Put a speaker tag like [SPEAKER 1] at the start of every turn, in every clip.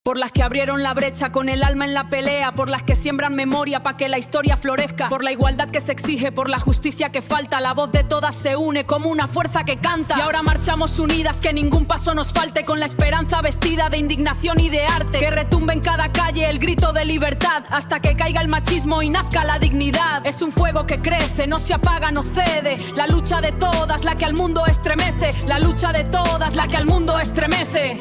[SPEAKER 1] Por las que abrieron la brecha con el alma en la pelea, por las que siembran memoria para que la historia florezca, por la igualdad que se exige, por la justicia que falta, la voz de todas se une como una fuerza que canta. Y ahora marchamos unidas, que ningún paso nos falte, con la esperanza vestida de indignación y de arte, que retumbe en cada calle el grito de libertad, hasta que caiga el machismo y nazca la dignidad. Es un fuego que crece, no se apaga, no cede, la lucha de todas, la que al mundo estremece, la lucha de todas, la que al mundo estremece.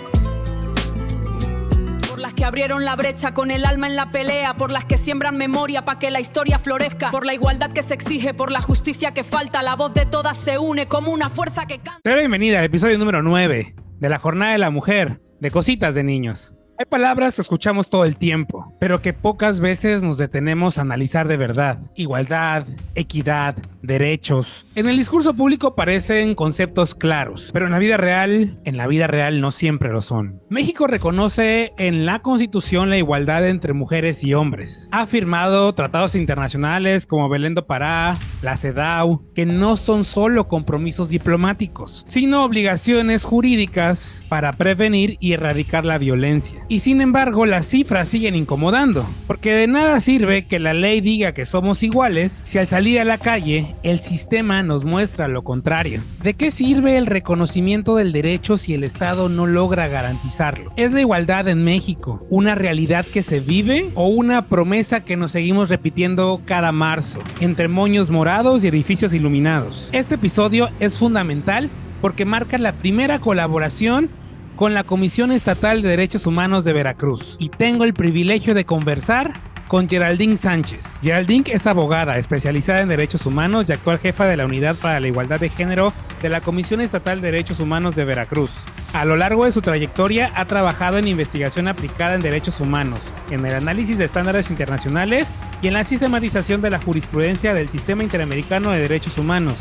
[SPEAKER 1] Por las que abrieron la brecha con el alma en la pelea, por las que siembran memoria para que la historia florezca, por la igualdad que se exige, por la justicia que falta, la voz de todas se une como una fuerza que canta.
[SPEAKER 2] Te doy la bienvenida al episodio número 9 de la Jornada de la Mujer, de Cositas de Niños. Hay palabras que escuchamos todo el tiempo, pero que pocas veces nos detenemos a analizar de verdad. Igualdad, equidad, derechos. En el discurso público parecen conceptos claros, pero en la vida real no siempre lo son. México reconoce en la Constitución la igualdad entre mujeres y hombres. Ha firmado tratados internacionales como Belén do Pará, la CEDAW, que no son solo compromisos diplomáticos, sino obligaciones jurídicas para prevenir y erradicar la violencia. Y sin embargo, las cifras siguen incomodando, porque de nada sirve que la ley diga que somos iguales si al salir a la calle el sistema nos muestra lo contrario. ¿De qué sirve el reconocimiento del derecho si el Estado no logra garantizarlo? ¿Es la igualdad en México una realidad que se vive o una promesa que nos seguimos repitiendo cada marzo, entre moños morados y edificios iluminados? Este episodio es fundamental porque marca la primera colaboración con la Comisión Estatal de Derechos Humanos de Veracruz, y tengo el privilegio de conversar con Geraldine Sánchez. Geraldine es abogada especializada en derechos humanos y actual jefa de la Unidad para la Igualdad de Género de la Comisión Estatal de Derechos Humanos de Veracruz. A lo largo de su trayectoria ha trabajado en investigación aplicada en derechos humanos, en el análisis de estándares internacionales y en la sistematización de la jurisprudencia del Sistema Interamericano de Derechos Humanos.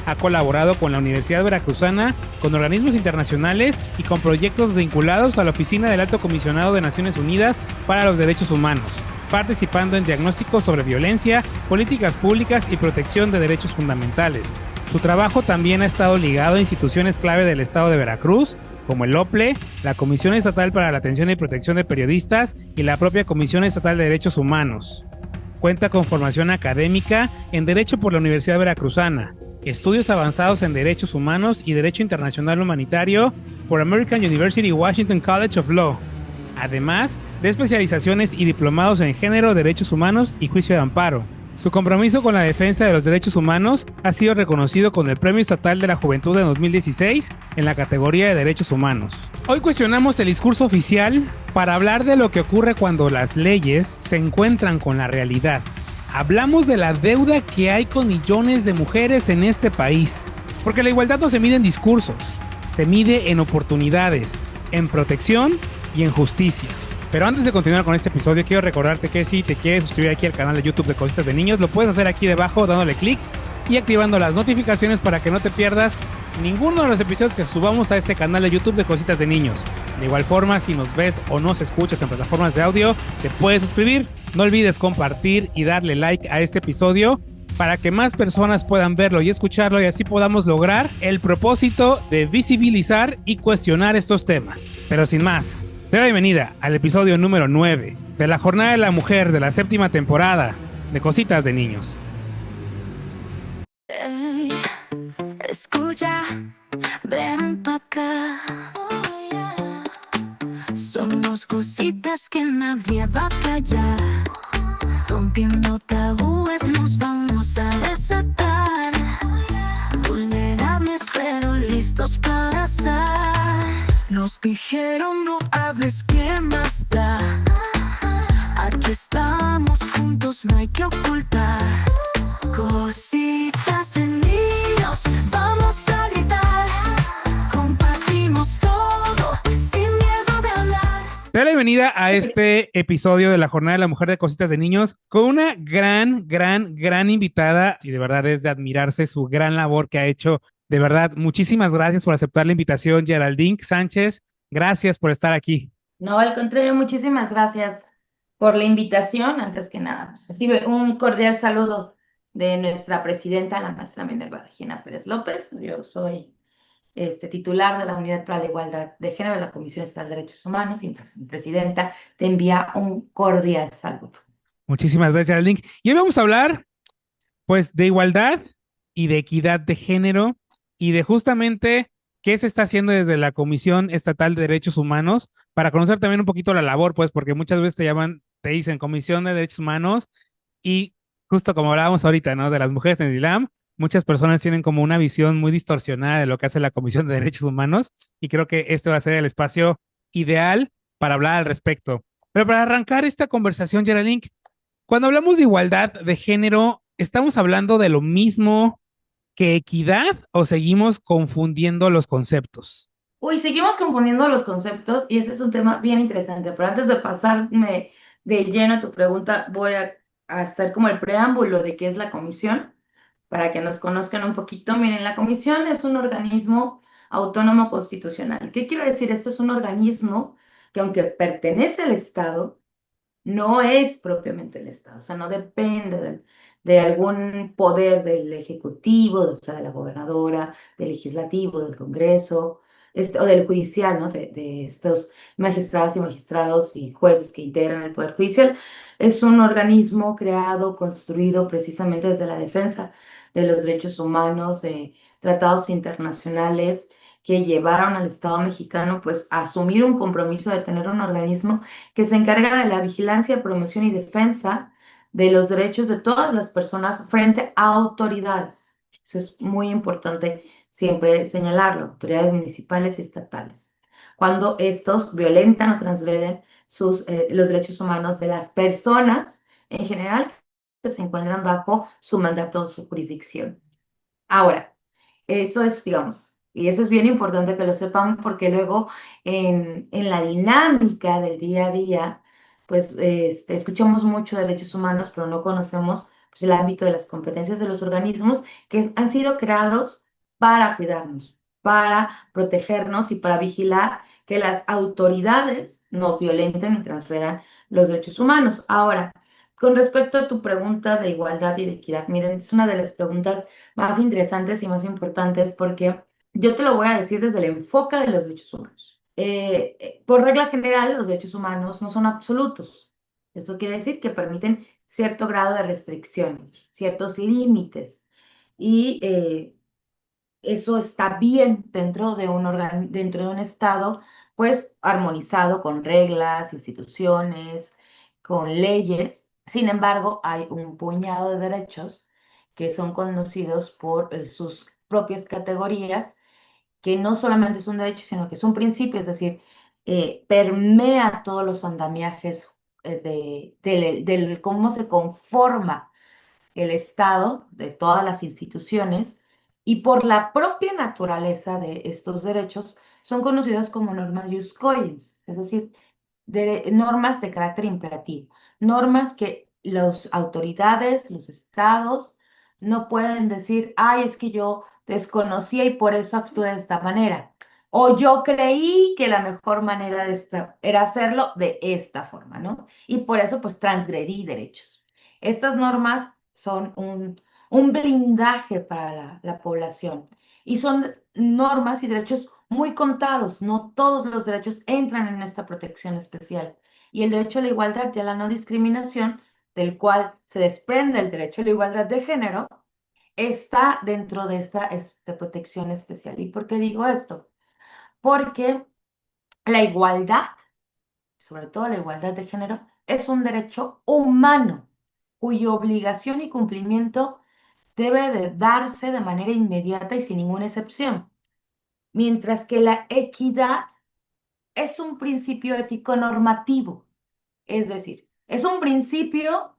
[SPEAKER 2] Ha colaborado con la Universidad Veracruzana, con organismos internacionales y con proyectos vinculados a la Oficina del Alto Comisionado de Naciones Unidas para los Derechos Humanos, participando en diagnósticos sobre violencia, políticas públicas y protección de derechos fundamentales. Su trabajo también ha estado ligado a instituciones clave del Estado de Veracruz, como el OPLE, la Comisión Estatal para la Atención y Protección de Periodistas y la propia Comisión Estatal de Derechos Humanos. Cuenta con formación académica en Derecho por la Universidad Veracruzana, estudios avanzados en Derechos Humanos y Derecho Internacional Humanitario por American University Washington College of Law, además de especializaciones y diplomados en Género, Derechos Humanos y Juicio de Amparo. Su compromiso con la defensa de los derechos humanos ha sido reconocido con el Premio Estatal de la Juventud de 2016 en la categoría de Derechos Humanos. Hoy cuestionamos el discurso oficial para hablar de lo que ocurre cuando las leyes se encuentran con la realidad. Hablamos de la deuda que hay con millones de mujeres en este país, porque la igualdad no se mide en discursos, se mide en oportunidades, en protección y en justicia. Pero antes de continuar con este episodio, quiero recordarte que si te quieres suscribir aquí al canal de YouTube de Cositas de Niños, lo puedes hacer aquí debajo dándole clic y activando las notificaciones para que no te pierdas ninguno de los episodios que subamos a este canal de YouTube de Cositas de Niños. De igual forma, si nos ves o nos escuchas en plataformas de audio, te puedes suscribir. No olvides compartir y darle like a este episodio para que más personas puedan verlo y escucharlo, y así podamos lograr el propósito de visibilizar y cuestionar estos temas. Pero sin más, te doy la bienvenida al episodio número 9 de la Jornada de la Mujer de la 7ª temporada de Cositas de Niños.
[SPEAKER 3] Hey, escucha, ven pa' acá. Somos cositas que nadie va a callar. Rompiendo tabúes nos vamos a desatar. Vulnerables pero listos para abrazar. Nos dijeron no hables, ¿quién más da? Aquí estamos juntos, no hay que ocultar. Cositas de niños, vamos a gritar. Compartimos todo, sin miedo de hablar.
[SPEAKER 2] Te doy la bienvenida a este episodio de la Jornada de la Mujer de Cositas de Niños con una gran invitada, y de verdad es de admirarse su gran labor que ha hecho. De verdad, muchísimas gracias por aceptar la invitación, Geraldine Sánchez. Gracias por estar aquí.
[SPEAKER 4] No, al contrario, muchísimas gracias por la invitación. Antes que nada, pues, recibe un cordial saludo de nuestra presidenta, la maestra Minerva Regina Pérez López. Yo soy titular de la Unidad para la Igualdad de Género de la Comisión Estatal de Derechos Humanos y pues, mi presidenta, te envía un cordial saludo.
[SPEAKER 2] Muchísimas gracias, Link. Y hoy vamos a hablar, pues, de igualdad y de equidad de género y de justamente qué se está haciendo desde la Comisión Estatal de Derechos Humanos para conocer también un poquito la labor, pues, porque muchas veces te llaman, te dicen Comisión de Derechos Humanos y justo como hablábamos ahorita, ¿no? De las mujeres en el Islam, muchas personas tienen como una visión muy distorsionada de lo que hace la Comisión de Derechos Humanos y creo que este va a ser el espacio ideal para hablar al respecto. Pero para arrancar esta conversación, Geraldine, cuando hablamos de igualdad de género, ¿estamos hablando de lo mismo que equidad o seguimos confundiendo los conceptos?
[SPEAKER 4] Uy, seguimos confundiendo los conceptos y ese es un tema bien interesante, pero antes de pasarme de lleno a tu pregunta, voy a hacer como el preámbulo de qué es la comisión, para que nos conozcan un poquito. Miren, la comisión es un organismo autónomo constitucional. ¿Qué quiere decir esto? Es un organismo que aunque pertenece al Estado, no es propiamente el Estado, o sea, no depende de algún poder del Ejecutivo, o sea, de la gobernadora, del Legislativo, del Congreso, o del judicial, ¿no? De estos magistradas y magistrados y jueces que integran el Poder Judicial. Es un organismo creado, construido precisamente desde la defensa de los derechos humanos, de tratados internacionales que llevaron al Estado mexicano pues a asumir un compromiso de tener un organismo que se encarga de la vigilancia, promoción y defensa de los derechos de todas las personas frente a autoridades. Eso es muy importante siempre señalarlo, autoridades municipales y estatales. Cuando estos violentan o transgreden los derechos humanos de las personas en general que se encuentran bajo su mandato o su jurisdicción. Ahora, eso es, digamos, y eso es bien importante que lo sepan porque luego en la dinámica del día a día, pues escuchamos mucho de derechos humanos, pero no conocemos pues, el ámbito de las competencias de los organismos han sido creados para cuidarnos, para protegernos y para vigilar que las autoridades no violenten ni transgredan los derechos humanos. Ahora, con respecto a tu pregunta de igualdad y de equidad, miren, es una de las preguntas más interesantes y más importantes porque yo te lo voy a decir desde el enfoque de los derechos humanos. Por regla general, los derechos humanos no son absolutos. Esto quiere decir que permiten cierto grado de restricciones, ciertos límites y eso está bien dentro de dentro de un estado, pues armonizado con reglas, instituciones, con leyes. Sin embargo, hay un puñado de derechos que son conocidos por sus propias categorías, que no solamente es un derecho, sino que es un principio, es decir, permea todos los andamiajes del cómo se conforma el Estado, de todas las instituciones, y por la propia naturaleza de estos derechos, son conocidos como normas jus cogens, es decir, normas de carácter imperativo, normas que las autoridades, los estados, no pueden decir, ay, es que yo desconocía y por eso actué de esta manera. O yo creí que la mejor manera era hacerlo de esta forma, ¿no? Y por eso, pues, transgredí derechos. Estas normas son un blindaje para la población y son normas y derechos muy contados. No todos los derechos entran en esta protección especial. Y el derecho a la igualdad y a la no discriminación, del cual se desprende el derecho a la igualdad de género, está dentro de esta protección especial. ¿Y por qué digo esto? Porque la igualdad, sobre todo la igualdad de género, es un derecho humano cuya obligación y cumplimiento debe de darse de manera inmediata y sin ninguna excepción, mientras que la equidad es un principio ético normativo, es decir, es un principio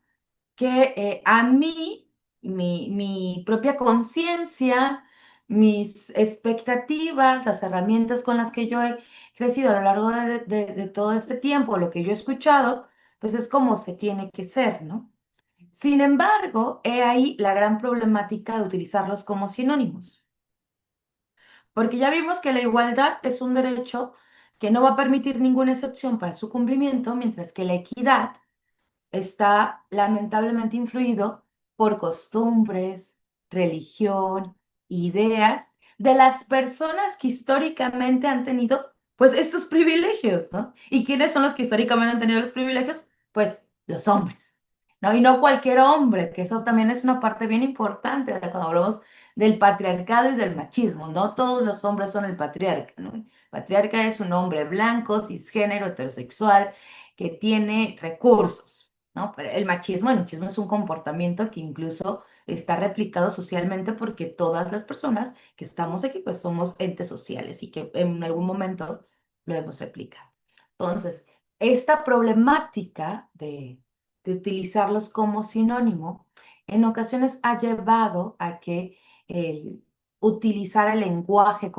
[SPEAKER 4] que a mí, mi propia conciencia, mis expectativas, las herramientas con las que yo he crecido a lo largo de todo este tiempo, lo que yo he escuchado, pues es como se tiene que ser, ¿no? Sin embargo, he ahí la gran problemática de utilizarlos como sinónimos, porque ya vimos que la igualdad es un derecho que no va a permitir ninguna excepción para su cumplimiento, mientras que la equidad está lamentablemente influido por costumbres, religión, ideas, de las personas que históricamente han tenido, pues, estos privilegios, ¿no? ¿Y quiénes son los que históricamente han tenido los privilegios? Pues, los hombres, ¿no? Y no cualquier hombre, que eso también es una parte bien importante de cuando hablamos del patriarcado y del machismo. No todos los hombres son el patriarca, ¿no? El patriarca es un hombre blanco, cisgénero, heterosexual, que tiene recursos, ¿no? Pero el machismo es un comportamiento que incluso está replicado socialmente porque todas las personas que estamos aquí, pues somos entes sociales y que en algún momento lo hemos replicado. Entonces, esta problemática de utilizarlos como sinónimo, en ocasiones ha llevado a que el utilizar el lenguaje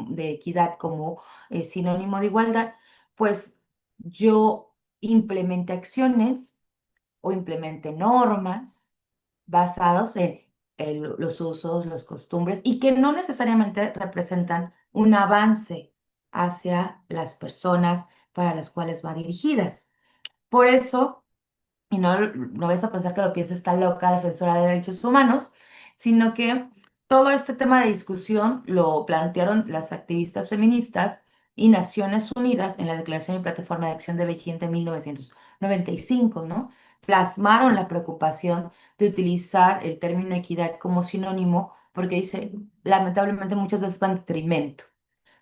[SPEAKER 4] de equidad como sinónimo de igualdad, pues yo implemente acciones o implemente normas basados en los usos, los costumbres y que no necesariamente representan un avance hacia las personas para las cuales va dirigidas. Por eso, y no vas a pensar que lo piensa esta loca defensora de derechos humanos, sino que todo este tema de discusión lo plantearon las activistas feministas y Naciones Unidas en la Declaración y Plataforma de Acción de Beijing de 1995, ¿no? Plasmaron la preocupación de utilizar el término equidad como sinónimo porque dice, lamentablemente muchas veces va en detrimento.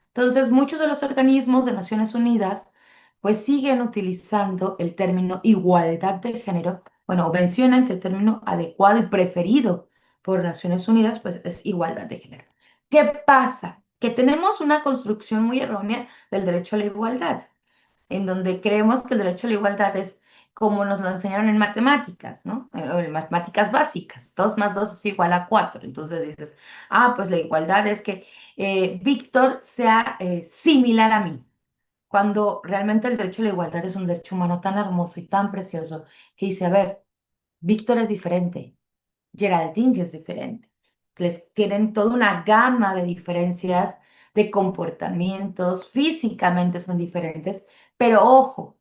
[SPEAKER 4] Entonces, muchos de los organismos de Naciones Unidas pues siguen utilizando el término igualdad de género, bueno, o mencionan que el término adecuado y preferido por Naciones Unidas pues es igualdad de género. ¿Qué pasa? Que tenemos una construcción muy errónea del derecho a la igualdad, en donde creemos que el derecho a la igualdad es como nos lo enseñaron en matemáticas, ¿no? O en matemáticas básicas, 2 más 2 es igual a 4. Entonces dices, ah, pues la igualdad es que Víctor sea similar a mí, cuando realmente el derecho a la igualdad es un derecho humano tan hermoso y tan precioso que dice, a ver, Víctor es diferente, Geraldine es diferente, les tienen toda una gama de diferencias de comportamientos, físicamente son diferentes, pero ojo,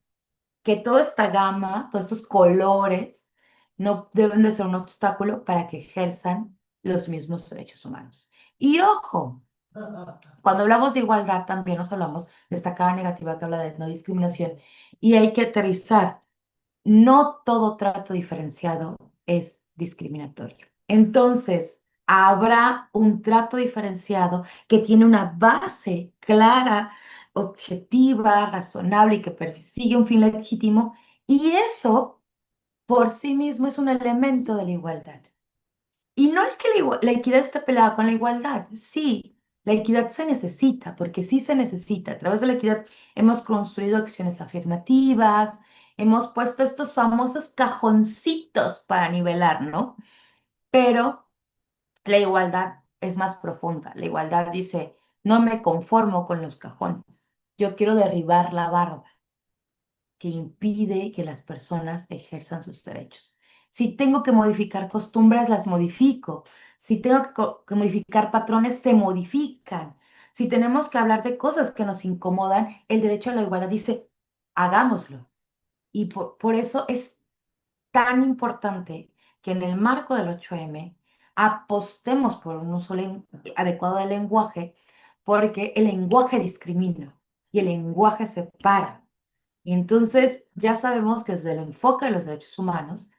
[SPEAKER 4] que toda esta gama, todos estos colores, no deben de ser un obstáculo para que ejerzan los mismos derechos humanos. Y ojo, cuando hablamos de igualdad también nos hablamos de esta cara negativa que habla de no discriminación y hay que aterrizar. No todo trato diferenciado es discriminatorio. Entonces, habrá un trato diferenciado que tiene una base clara, objetiva, razonable y que persigue un fin legítimo, y eso por sí mismo es un elemento de la igualdad. Y no es que la equidad esté peleada con la igualdad, sí, la equidad se necesita, porque sí se necesita. A través de la equidad hemos construido acciones afirmativas, hemos puesto estos famosos cajoncitos para nivelar, ¿no? Pero la igualdad es más profunda. La igualdad dice, no me conformo con los cajones, yo quiero derribar la barda que impide que las personas ejerzan sus derechos. Si tengo que modificar costumbres, las modifico. Si tengo que modificar patrones, se modifican. Si tenemos que hablar de cosas que nos incomodan, el derecho a la igualdad dice, hagámoslo. Y por eso es tan importante que en el marco del 8M apostemos por un uso adecuado del lenguaje, porque el lenguaje discrimina y el lenguaje separa. Y entonces ya sabemos que desde el enfoque de los derechos humanos,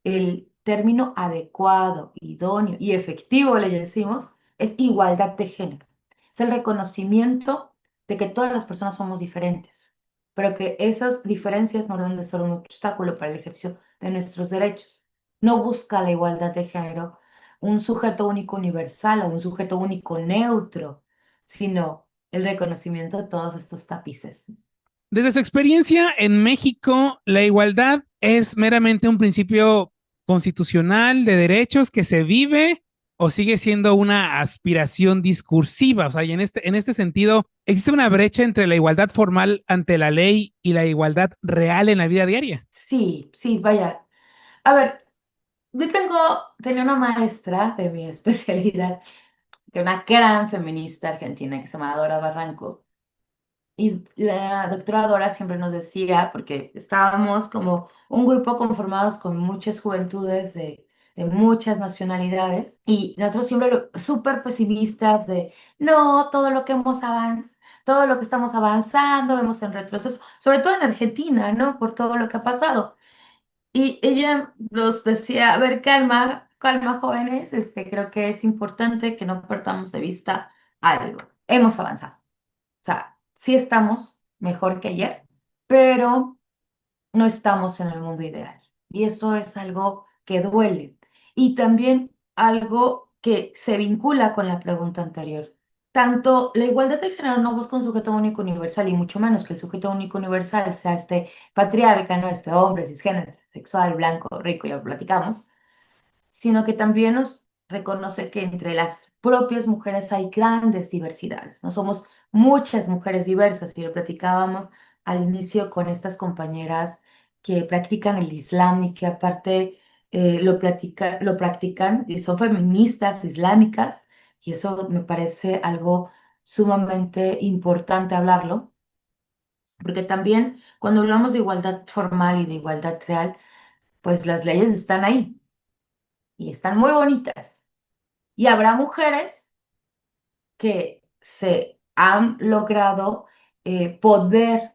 [SPEAKER 4] el término adecuado, idóneo y efectivo, le decimos, es igualdad de género. Es el reconocimiento de que todas las personas somos diferentes, pero que esas diferencias no deben de ser un obstáculo para el ejercicio de nuestros derechos. No busca la igualdad de género un sujeto único universal o un sujeto único neutro, sino el reconocimiento de todos estos tapices.
[SPEAKER 2] Desde su experiencia en México, la igualdad es meramente un principio constitucional de derechos que se vive o sigue siendo una aspiración discursiva. O sea, y en este sentido, ¿existe una brecha entre la igualdad formal ante la ley y la igualdad real en la vida diaria?
[SPEAKER 4] Sí, sí, vaya. A ver, tenía una maestra de mi especialidad, que una gran feminista argentina que se llama Dora Barranco. Y la doctora Dora siempre nos decía, porque estábamos como un grupo conformados con muchas juventudes de muchas nacionalidades, y nosotros siempre súper pesimistas de, no, todo lo que hemos avanzado, todo lo que estamos avanzando, vemos en retroceso, sobre todo en Argentina, ¿no? Por todo lo que ha pasado. Y ella nos decía, a ver, calma, calma, jóvenes, creo que es importante que no perdamos de vista algo. Hemos avanzado. O sea, sí estamos mejor que ayer, pero no estamos en el mundo ideal. Y eso es algo que duele. Y también algo que se vincula con la pregunta anterior. Tanto la igualdad de género no busca un sujeto único universal, y mucho menos que el sujeto único universal sea este patriarca, ¿no? Este hombre cisgénero, sexual, blanco, rico, ya lo platicamos, sino que también nos reconoce que entre las propias mujeres hay grandes diversidades, no somos muchas mujeres diversas, y lo platicábamos al inicio con estas compañeras que practican el Islam y que aparte lo practican y son feministas islámicas, y eso me parece algo sumamente importante hablarlo, porque también cuando hablamos de igualdad formal y de igualdad real, pues las leyes están ahí y están muy bonitas. Y habrá mujeres que se han logrado poder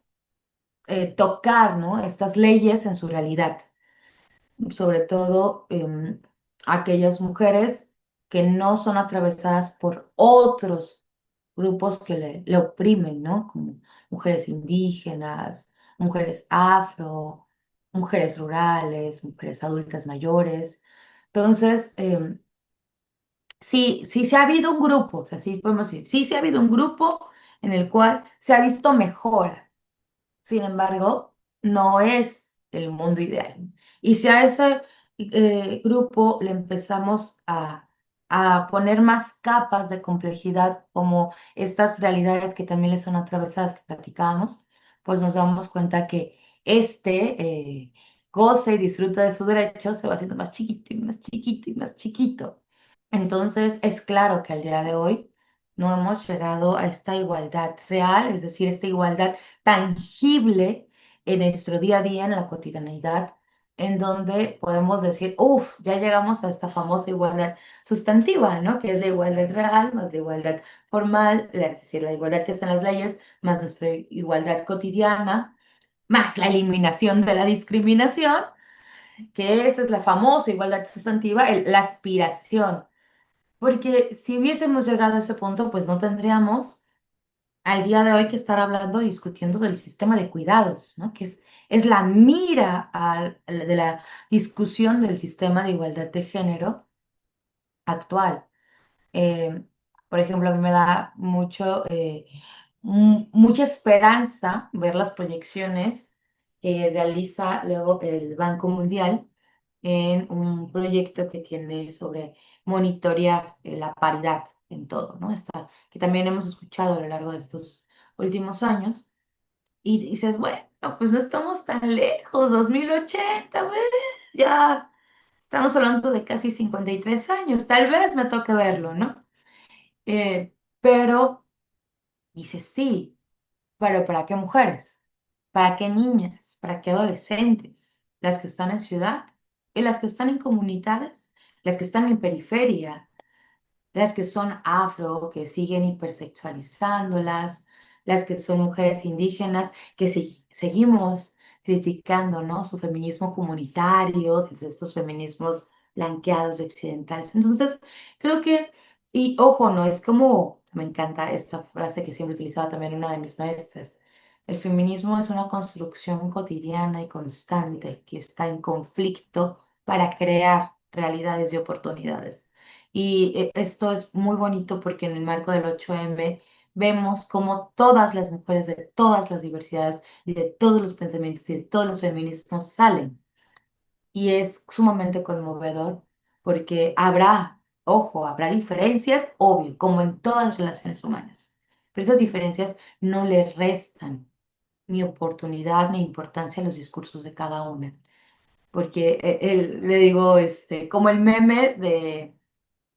[SPEAKER 4] tocar, ¿no? Estas leyes en su realidad, sobre todo aquellas mujeres que no son atravesadas por otros grupos que le oprimen, ¿no? Como mujeres indígenas, mujeres afro, mujeres rurales, mujeres adultas mayores. Entonces, sí, sí se ha habido un grupo, o sea, sí podemos decir, sí se ha habido un grupo en el cual se ha visto mejora. Sin embargo, no es el mundo ideal. Y si a ese grupo le empezamos a poner más capas de complejidad, como estas realidades que también les son atravesadas que platicábamos, pues nos damos cuenta que goce y disfruta de su derecho, se va haciendo más chiquito y más chiquito y más chiquito. Entonces, es claro que al día de hoy no hemos llegado a esta igualdad real, es decir, esta igualdad tangible en nuestro día a día, en la cotidianidad, en donde podemos decir, uff, ya llegamos a esta famosa igualdad sustantiva, ¿no? Que es la igualdad real más la igualdad formal, es decir, la igualdad que está en las leyes, más nuestra igualdad cotidiana, más la eliminación de la discriminación, que esa es la famosa igualdad sustantiva, la aspiración, porque si hubiésemos llegado a ese punto, pues no tendríamos al día de hoy que estar hablando, discutiendo del sistema de cuidados, ¿no? Que es la mira de la discusión del sistema de igualdad de género actual. Eh, por ejemplo, a mí me da mucha esperanza ver las proyecciones que realiza luego el Banco Mundial en un proyecto que tiene sobre monitorear la paridad en todo, ¿no? Que también hemos escuchado a lo largo de estos últimos años. Y dices, bueno, pues no estamos tan lejos, 2080, güey, ya estamos hablando de casi 53 años, tal vez me toque verlo, ¿no? Pero dices, sí, pero ¿para qué mujeres? ¿Para qué niñas? ¿Para qué adolescentes? Las que están en ciudad y las que están en comunidades, las que están en periferia, las que son afro, que siguen hipersexualizándolas, las que son mujeres indígenas, que seguimos criticando, ¿no? Su feminismo comunitario, desde estos feminismos blanqueados y occidentales. Entonces, creo que, y ojo, no es como, me encanta esta frase que siempre utilizaba también una de mis maestras. El feminismo es una construcción cotidiana y constante que está en conflicto para crear realidades y oportunidades. Y esto es muy bonito porque en el marco del 8M vemos cómo todas las mujeres de todas las diversidades y de todos los pensamientos y de todos los feminismos salen. Y es sumamente conmovedor porque ojo, habrá diferencias, obvio, como en todas las relaciones humanas. Pero esas diferencias no le restan ni oportunidad ni importancia a los discursos de cada una. Porque le digo, como el meme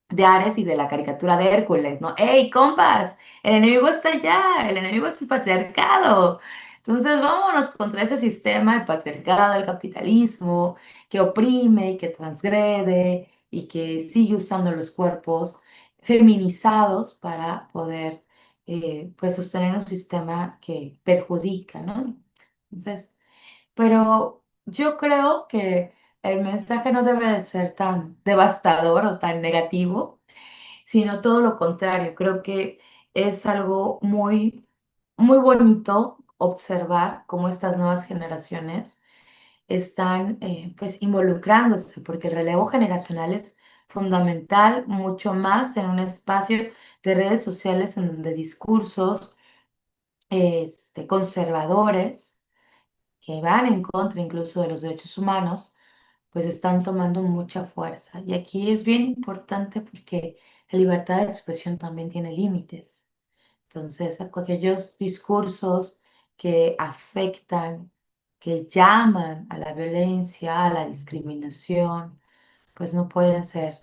[SPEAKER 4] de Ares y de la caricatura de Hércules, ¿no? ¡Ey, compas! El enemigo está allá, el enemigo es el patriarcado. Entonces, vámonos contra ese sistema, el patriarcado, el capitalismo, que oprime y que transgrede y que sigue usando los cuerpos feminizados para poder pues sostener un sistema que perjudica, ¿no? Entonces, pero yo creo que el mensaje no debe de ser tan devastador o tan negativo, sino todo lo contrario. Creo que es algo muy bonito observar cómo estas nuevas generaciones están pues involucrándose, porque el relevo generacional es fundamental, mucho más en un espacio de redes sociales en donde discursos conservadores que van en contra incluso de los derechos humanos, pues están tomando mucha fuerza. Y aquí es bien importante porque la libertad de expresión también tiene límites. Entonces, aquellos discursos que afectan, que llaman a la violencia, a la discriminación, pues no pueden ser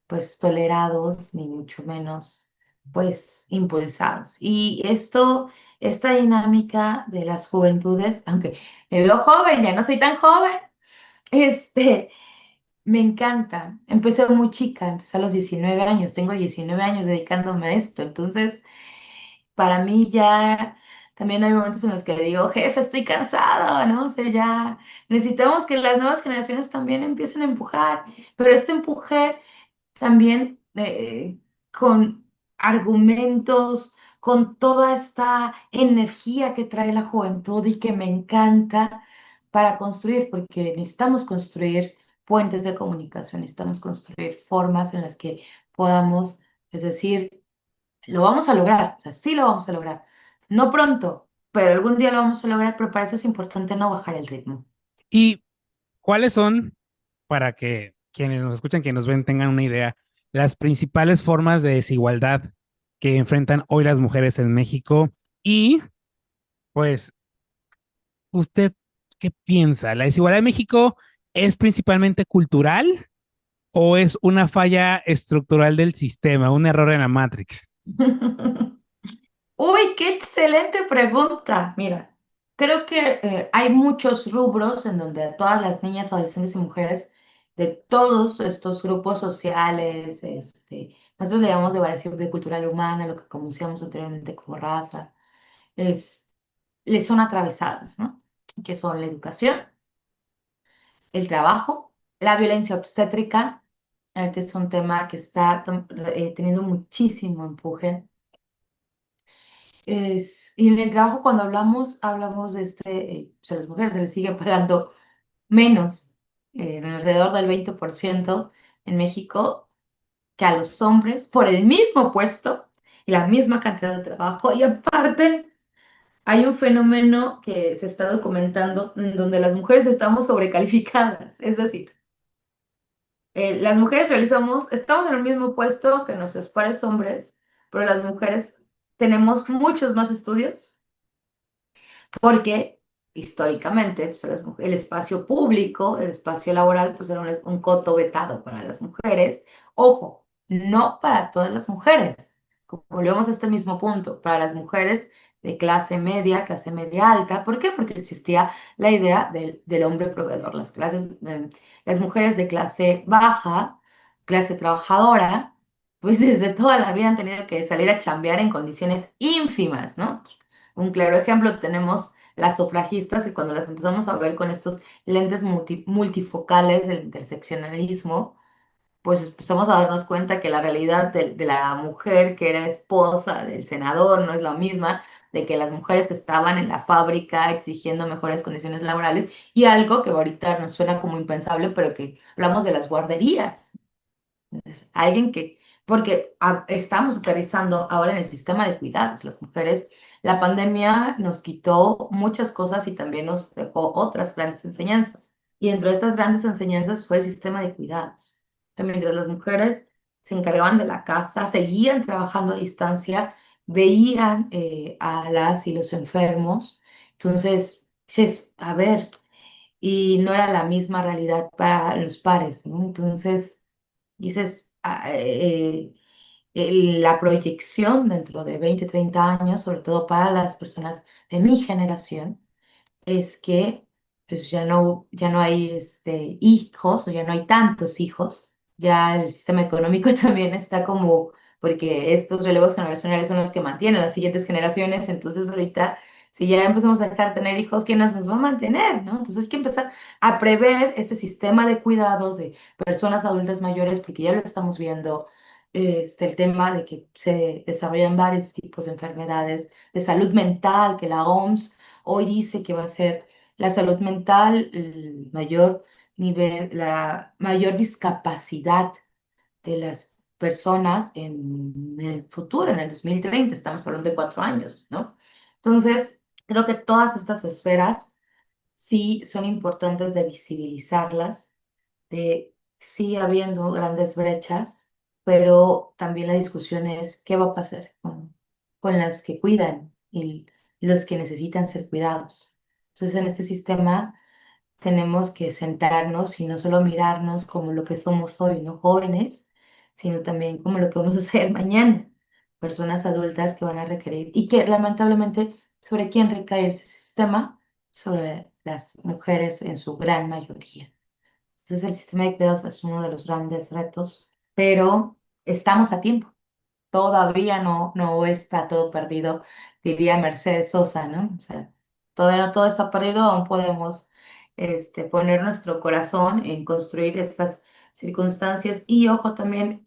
[SPEAKER 4] pues tolerados ni mucho menos pues impulsados. Y esta dinámica de las juventudes, aunque me veo joven, ya no soy tan joven, este, me encanta. Empecé muy chica, empecé a los 19 años, tengo 19 años dedicándome a esto, entonces para mí ya también hay momentos en los que le digo, jefe, estoy cansado, ¿no? O sea, ya necesitamos que las nuevas generaciones también empiecen a empujar, pero este empuje también con argumentos, con toda esta energía que trae la juventud y que me encanta para construir, porque necesitamos construir puentes de comunicación, necesitamos construir formas en las que podamos, es decir, lo vamos a lograr, o sea, sí lo vamos a lograr. No pronto, pero algún día lo vamos a lograr, pero para eso es importante no bajar el ritmo.
[SPEAKER 2] ¿Y cuáles son, para que quienes nos escuchan, quienes nos ven, tengan una idea, las principales formas de desigualdad que enfrentan hoy las mujeres en México? Y, pues, ¿usted qué piensa? ¿La desigualdad en México es principalmente cultural o es una falla estructural del sistema, un error en la Matrix?
[SPEAKER 4] Uy, qué excelente pregunta. Mira, creo que hay muchos rubros en donde a todas las niñas, adolescentes y mujeres de todos estos grupos sociales, nosotros le llamamos de variación bicultural humana, lo que conocíamos anteriormente como raza, es, les son atravesadas, ¿no? Que son la educación, el trabajo, la violencia obstétrica, que es un tema que está teniendo muchísimo empuje. Y en el trabajo cuando hablamos de pues a las mujeres se les sigue pagando menos, alrededor del 20% en México, que a los hombres por el mismo puesto y la misma cantidad de trabajo. Y aparte, hay un fenómeno que se está documentando en donde las mujeres estamos sobrecalificadas. Es decir, las mujeres estamos en el mismo puesto que nuestros pares hombres, pero las mujeres tenemos muchos más estudios porque históricamente pues, el espacio público, el espacio laboral, pues era un coto vetado para las mujeres. Ojo, no para todas las mujeres. Como volvemos a este mismo punto, para las mujeres de clase media alta. ¿Por qué? Porque existía la idea del hombre proveedor. Las mujeres de clase baja, clase trabajadora, pues desde toda la vida han tenido que salir a chambear en condiciones ínfimas, ¿no? Un claro ejemplo tenemos las sufragistas y cuando las empezamos a ver con estos lentes multifocales del interseccionalismo, pues empezamos a darnos cuenta que la realidad de la mujer que era esposa del senador no es la misma de que las mujeres que estaban en la fábrica exigiendo mejores condiciones laborales y algo que ahorita nos suena como impensable, pero que hablamos de las guarderías. Entonces, porque estamos aterrizando ahora en el sistema de cuidados. Las mujeres, la pandemia nos quitó muchas cosas y también nos dejó otras grandes enseñanzas. Y entre estas grandes enseñanzas fue el sistema de cuidados. Que mientras las mujeres se encargaban de la casa, seguían trabajando a distancia, veían a las y los enfermos. Entonces, dices, a ver, y no era la misma realidad para los pares, ¿no? Entonces, dices, la proyección dentro de 20 30 años, sobre todo para las personas de mi generación, es que pues ya no hay hijos o ya no hay tantos hijos. Ya el sistema económico también está como, porque estos relevos generacionales son los que mantienen las siguientes generaciones. Entonces ahorita, si ya empezamos a dejar de tener hijos, ¿quién nos va a mantener, no? Entonces hay que empezar a prever este sistema de cuidados de personas adultas mayores, porque ya lo estamos viendo, el tema de que se desarrollan varios tipos de enfermedades de salud mental, que la OMS hoy dice que va a ser la salud mental el mayor nivel, la mayor discapacidad de las personas en el futuro, en el 2030. Estamos hablando de 4 años, ¿no? Entonces, creo que todas estas esferas sí son importantes de visibilizarlas, de sigue habiendo grandes brechas, pero también la discusión es qué va a pasar con las que cuidan y los que necesitan ser cuidados. Entonces, en este sistema tenemos que sentarnos y no solo mirarnos como lo que somos hoy, ¿no? Jóvenes, sino también como lo que vamos a hacer mañana. Personas adultas que van a requerir y que lamentablemente sobre quién recae el sistema, sobre las mujeres en su gran mayoría. Entonces el sistema de cuidados es uno de los grandes retos, pero estamos a tiempo. Todavía no está todo perdido, diría Mercedes Sosa, ¿no? O sea, todavía no todo está perdido, aún podemos poner nuestro corazón en construir estas circunstancias. Y ojo también,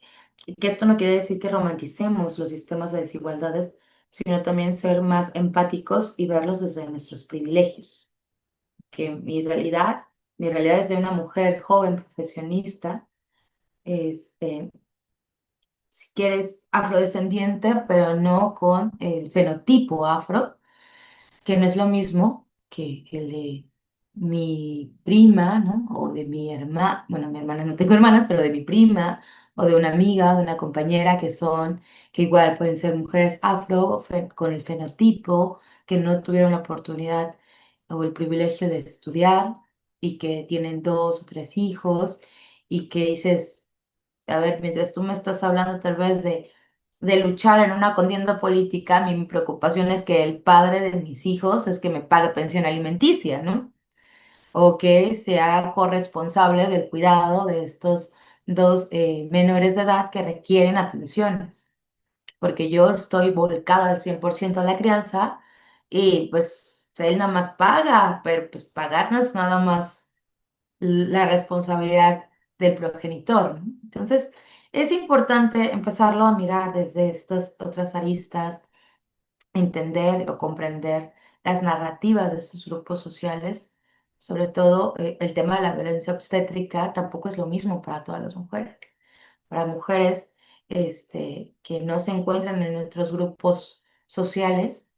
[SPEAKER 4] que esto no quiere decir que romanticemos los sistemas de desigualdades, sino también ser más empáticos y verlos desde nuestros privilegios. Que mi realidad es de una mujer joven profesionista, este, si quieres, afrodescendiente, pero no con el fenotipo afro, que no es lo mismo que el de mi prima, ¿no? O de mi hermana, bueno, mi hermana no tengo hermanas, pero de mi prima, o de una amiga, de una compañera, que igual pueden ser mujeres afro, con el fenotipo, que no tuvieron la oportunidad o el privilegio de estudiar y que tienen 2 o 3 hijos y que dices, a ver, mientras tú me estás hablando tal vez de luchar en una contienda política, mi preocupación es que el padre de mis hijos es que me pague pensión alimenticia, ¿no? O que sea corresponsable del cuidado de estos dos menores de edad que requieren atenciones, porque yo estoy volcada al 100% a la crianza y pues él nada más paga, pero pues pagar no es nada más la responsabilidad del progenitor, ¿no? Entonces, es importante empezarlo a mirar desde estas otras aristas, entender o comprender las narrativas de estos grupos sociales, sobre todo el tema de la violencia obstétrica tampoco es lo mismo para todas las mujeres. Para mujeres que no se encuentran en otros grupos sociales,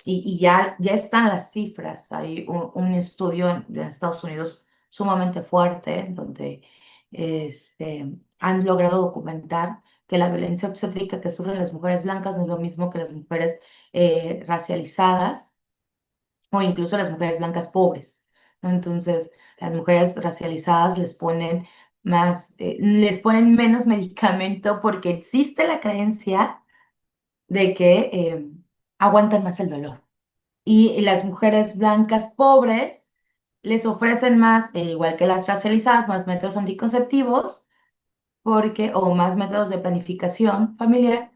[SPEAKER 4] y ya están las cifras. Hay un estudio en Estados Unidos sumamente fuerte donde han logrado documentar que la violencia obstétrica que sufren las mujeres blancas no es lo mismo que las mujeres racializadas o incluso las mujeres blancas pobres, ¿no? Entonces, las mujeres racializadas les ponen menos medicamento porque existe la creencia de que aguantan más el dolor y las mujeres blancas pobres les ofrecen más, igual que las racializadas, más métodos anticonceptivos o más métodos de planificación familiar,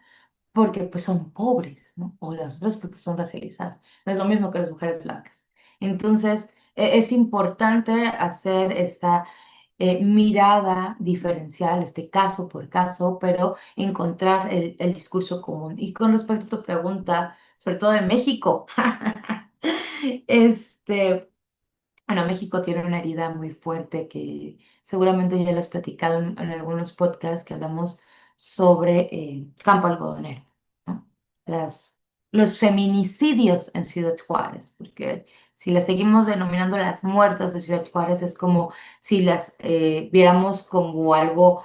[SPEAKER 4] porque pues son pobres, ¿no? O las otras porque son racializadas. No es lo mismo que las mujeres blancas. Entonces, es importante hacer esta mirada diferencial, caso por caso, pero encontrar el discurso común. Y con respecto a tu pregunta, sobre todo en México, este, bueno, México tiene una herida muy fuerte que seguramente ya lo has platicado en algunos podcasts que hablamos sobre campo algodonero, ¿no? Los feminicidios en Ciudad Juárez, porque si las seguimos denominando las muertas de Ciudad Juárez, es como si las viéramos como algo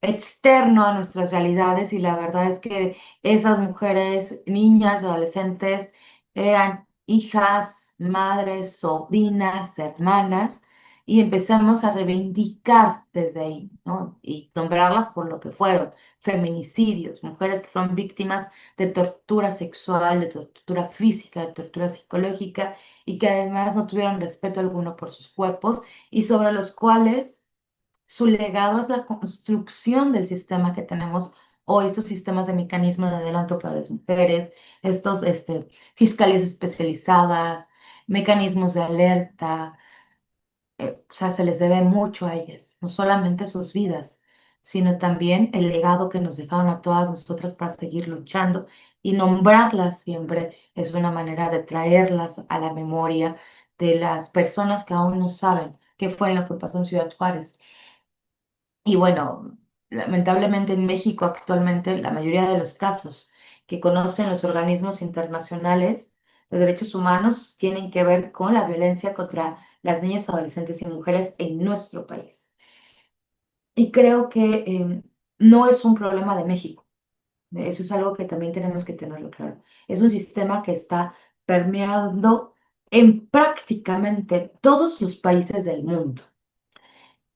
[SPEAKER 4] externo a nuestras realidades, y la verdad es que esas mujeres, niñas, adolescentes, eran hijas, madres, sobrinas, hermanas, y empezamos a reivindicar desde ahí, ¿no? Y nombrarlas por lo que fueron, feminicidios, mujeres que fueron víctimas de tortura sexual, de tortura física, de tortura psicológica y que además no tuvieron respeto alguno por sus cuerpos y sobre los cuales su legado es la construcción del sistema que tenemos hoy, estos sistemas de mecanismos de adelanto para las mujeres, estos fiscales especializadas, mecanismos de alerta, o sea, se les debe mucho a ellas, no solamente sus vidas, sino también el legado que nos dejaron a todas nosotras para seguir luchando y nombrarlas siempre es una manera de traerlas a la memoria de las personas que aún no saben qué fue lo que pasó en Ciudad Juárez. Y bueno, lamentablemente en México actualmente la mayoría de los casos que conocen los organismos internacionales de derechos humanos tienen que ver con la violencia contra las niñas, adolescentes y mujeres en nuestro país. Y creo que no es un problema de México. Eso es algo que también tenemos que tenerlo claro. Es un sistema que está permeando en prácticamente todos los países del mundo.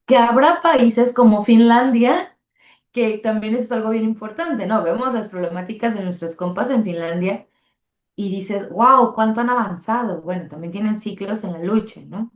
[SPEAKER 4] Que habrá países como Finlandia que también eso es algo bien importante, ¿no? Vemos las problemáticas de nuestras compas en Finlandia y dices, wow, ¿cuánto han avanzado? Bueno, también tienen ciclos en la lucha, ¿no?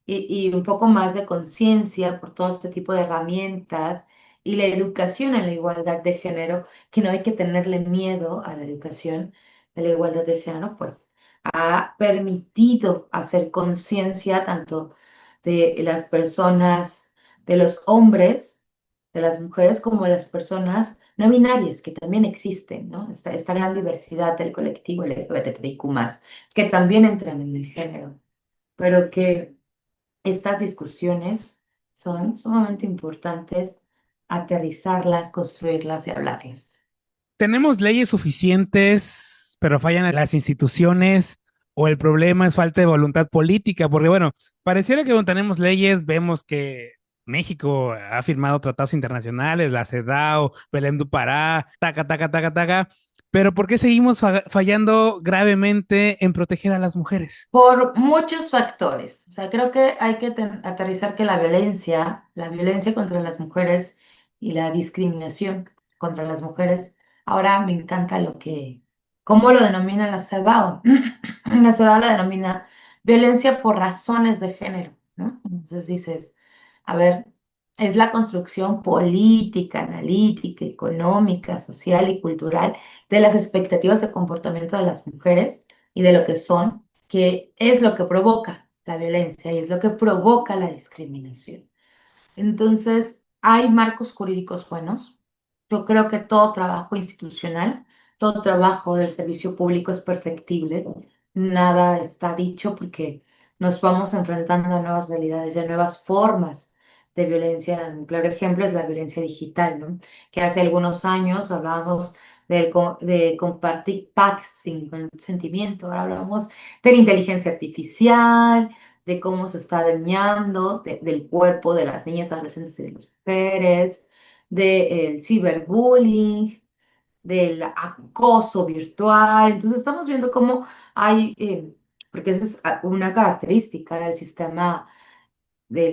[SPEAKER 4] Y un poco más de conciencia por todo este tipo de herramientas y la educación en la igualdad de género, que no hay que tenerle miedo a la educación de la igualdad de género, pues ha permitido hacer conciencia tanto de las personas, de los hombres, de las mujeres, como de las personas no binarias, que también existen, ¿no? Esta gran diversidad del colectivo LGBTIQ+, que también entran en el género, pero que estas discusiones son sumamente importantes, aterrizarlas, construirlas y hablarlas.
[SPEAKER 2] Tenemos leyes suficientes, pero fallan las instituciones o el problema es falta de voluntad política, porque bueno, pareciera que cuando tenemos leyes, vemos que México ha firmado tratados internacionales, la CEDAW, Belém do Pará, taca, taca, taca, taca, pero ¿por qué seguimos fallando gravemente en proteger a las mujeres?
[SPEAKER 4] Por muchos factores. O sea, creo que hay que aterrizar que la violencia contra las mujeres y la discriminación contra las mujeres, ahora me encanta cómo lo denomina la CEDAW. La CEDAW la denomina violencia por razones de género, ¿no? Entonces dices, a ver, es la construcción política, analítica, económica, social y cultural de las expectativas de comportamiento de las mujeres y de lo que son, que es lo que provoca la violencia y es lo que provoca la discriminación. Entonces, hay marcos jurídicos buenos. Yo creo que todo trabajo institucional, todo trabajo del servicio público es perfectible. Nada está dicho porque nos vamos enfrentando a nuevas realidades y a nuevas formas de violencia. Un claro ejemplo es la violencia digital, ¿no? Que hace algunos años hablábamos de compartir packs sin consentimiento. Ahora hablamos de la inteligencia artificial, de cómo se está dañando del cuerpo de las niñas, adolescentes y de las mujeres, del ciberbullying, del acoso virtual. Entonces estamos viendo cómo hay, porque eso es una característica del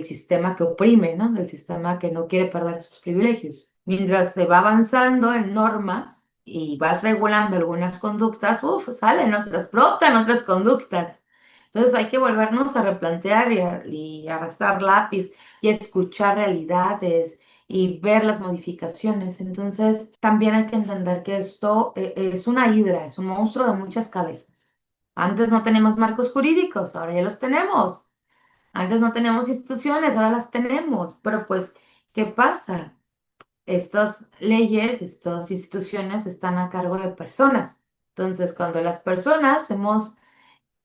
[SPEAKER 4] sistema que oprime, ¿no? Del sistema que no quiere perder sus privilegios. Mientras se va avanzando en normas y vas regulando algunas conductas, salen otras, brotan otras conductas. Entonces hay que volvernos a replantear y arrastrar lápiz y escuchar realidades y ver las modificaciones. Entonces también hay que entender que esto es una hidra, es un monstruo de muchas cabezas. Antes no tenemos marcos jurídicos, ahora ya los tenemos. Antes no teníamos instituciones, ahora las tenemos. Pero pues, ¿qué pasa? Estas leyes, estas instituciones están a cargo de personas. Entonces, cuando las personas hemos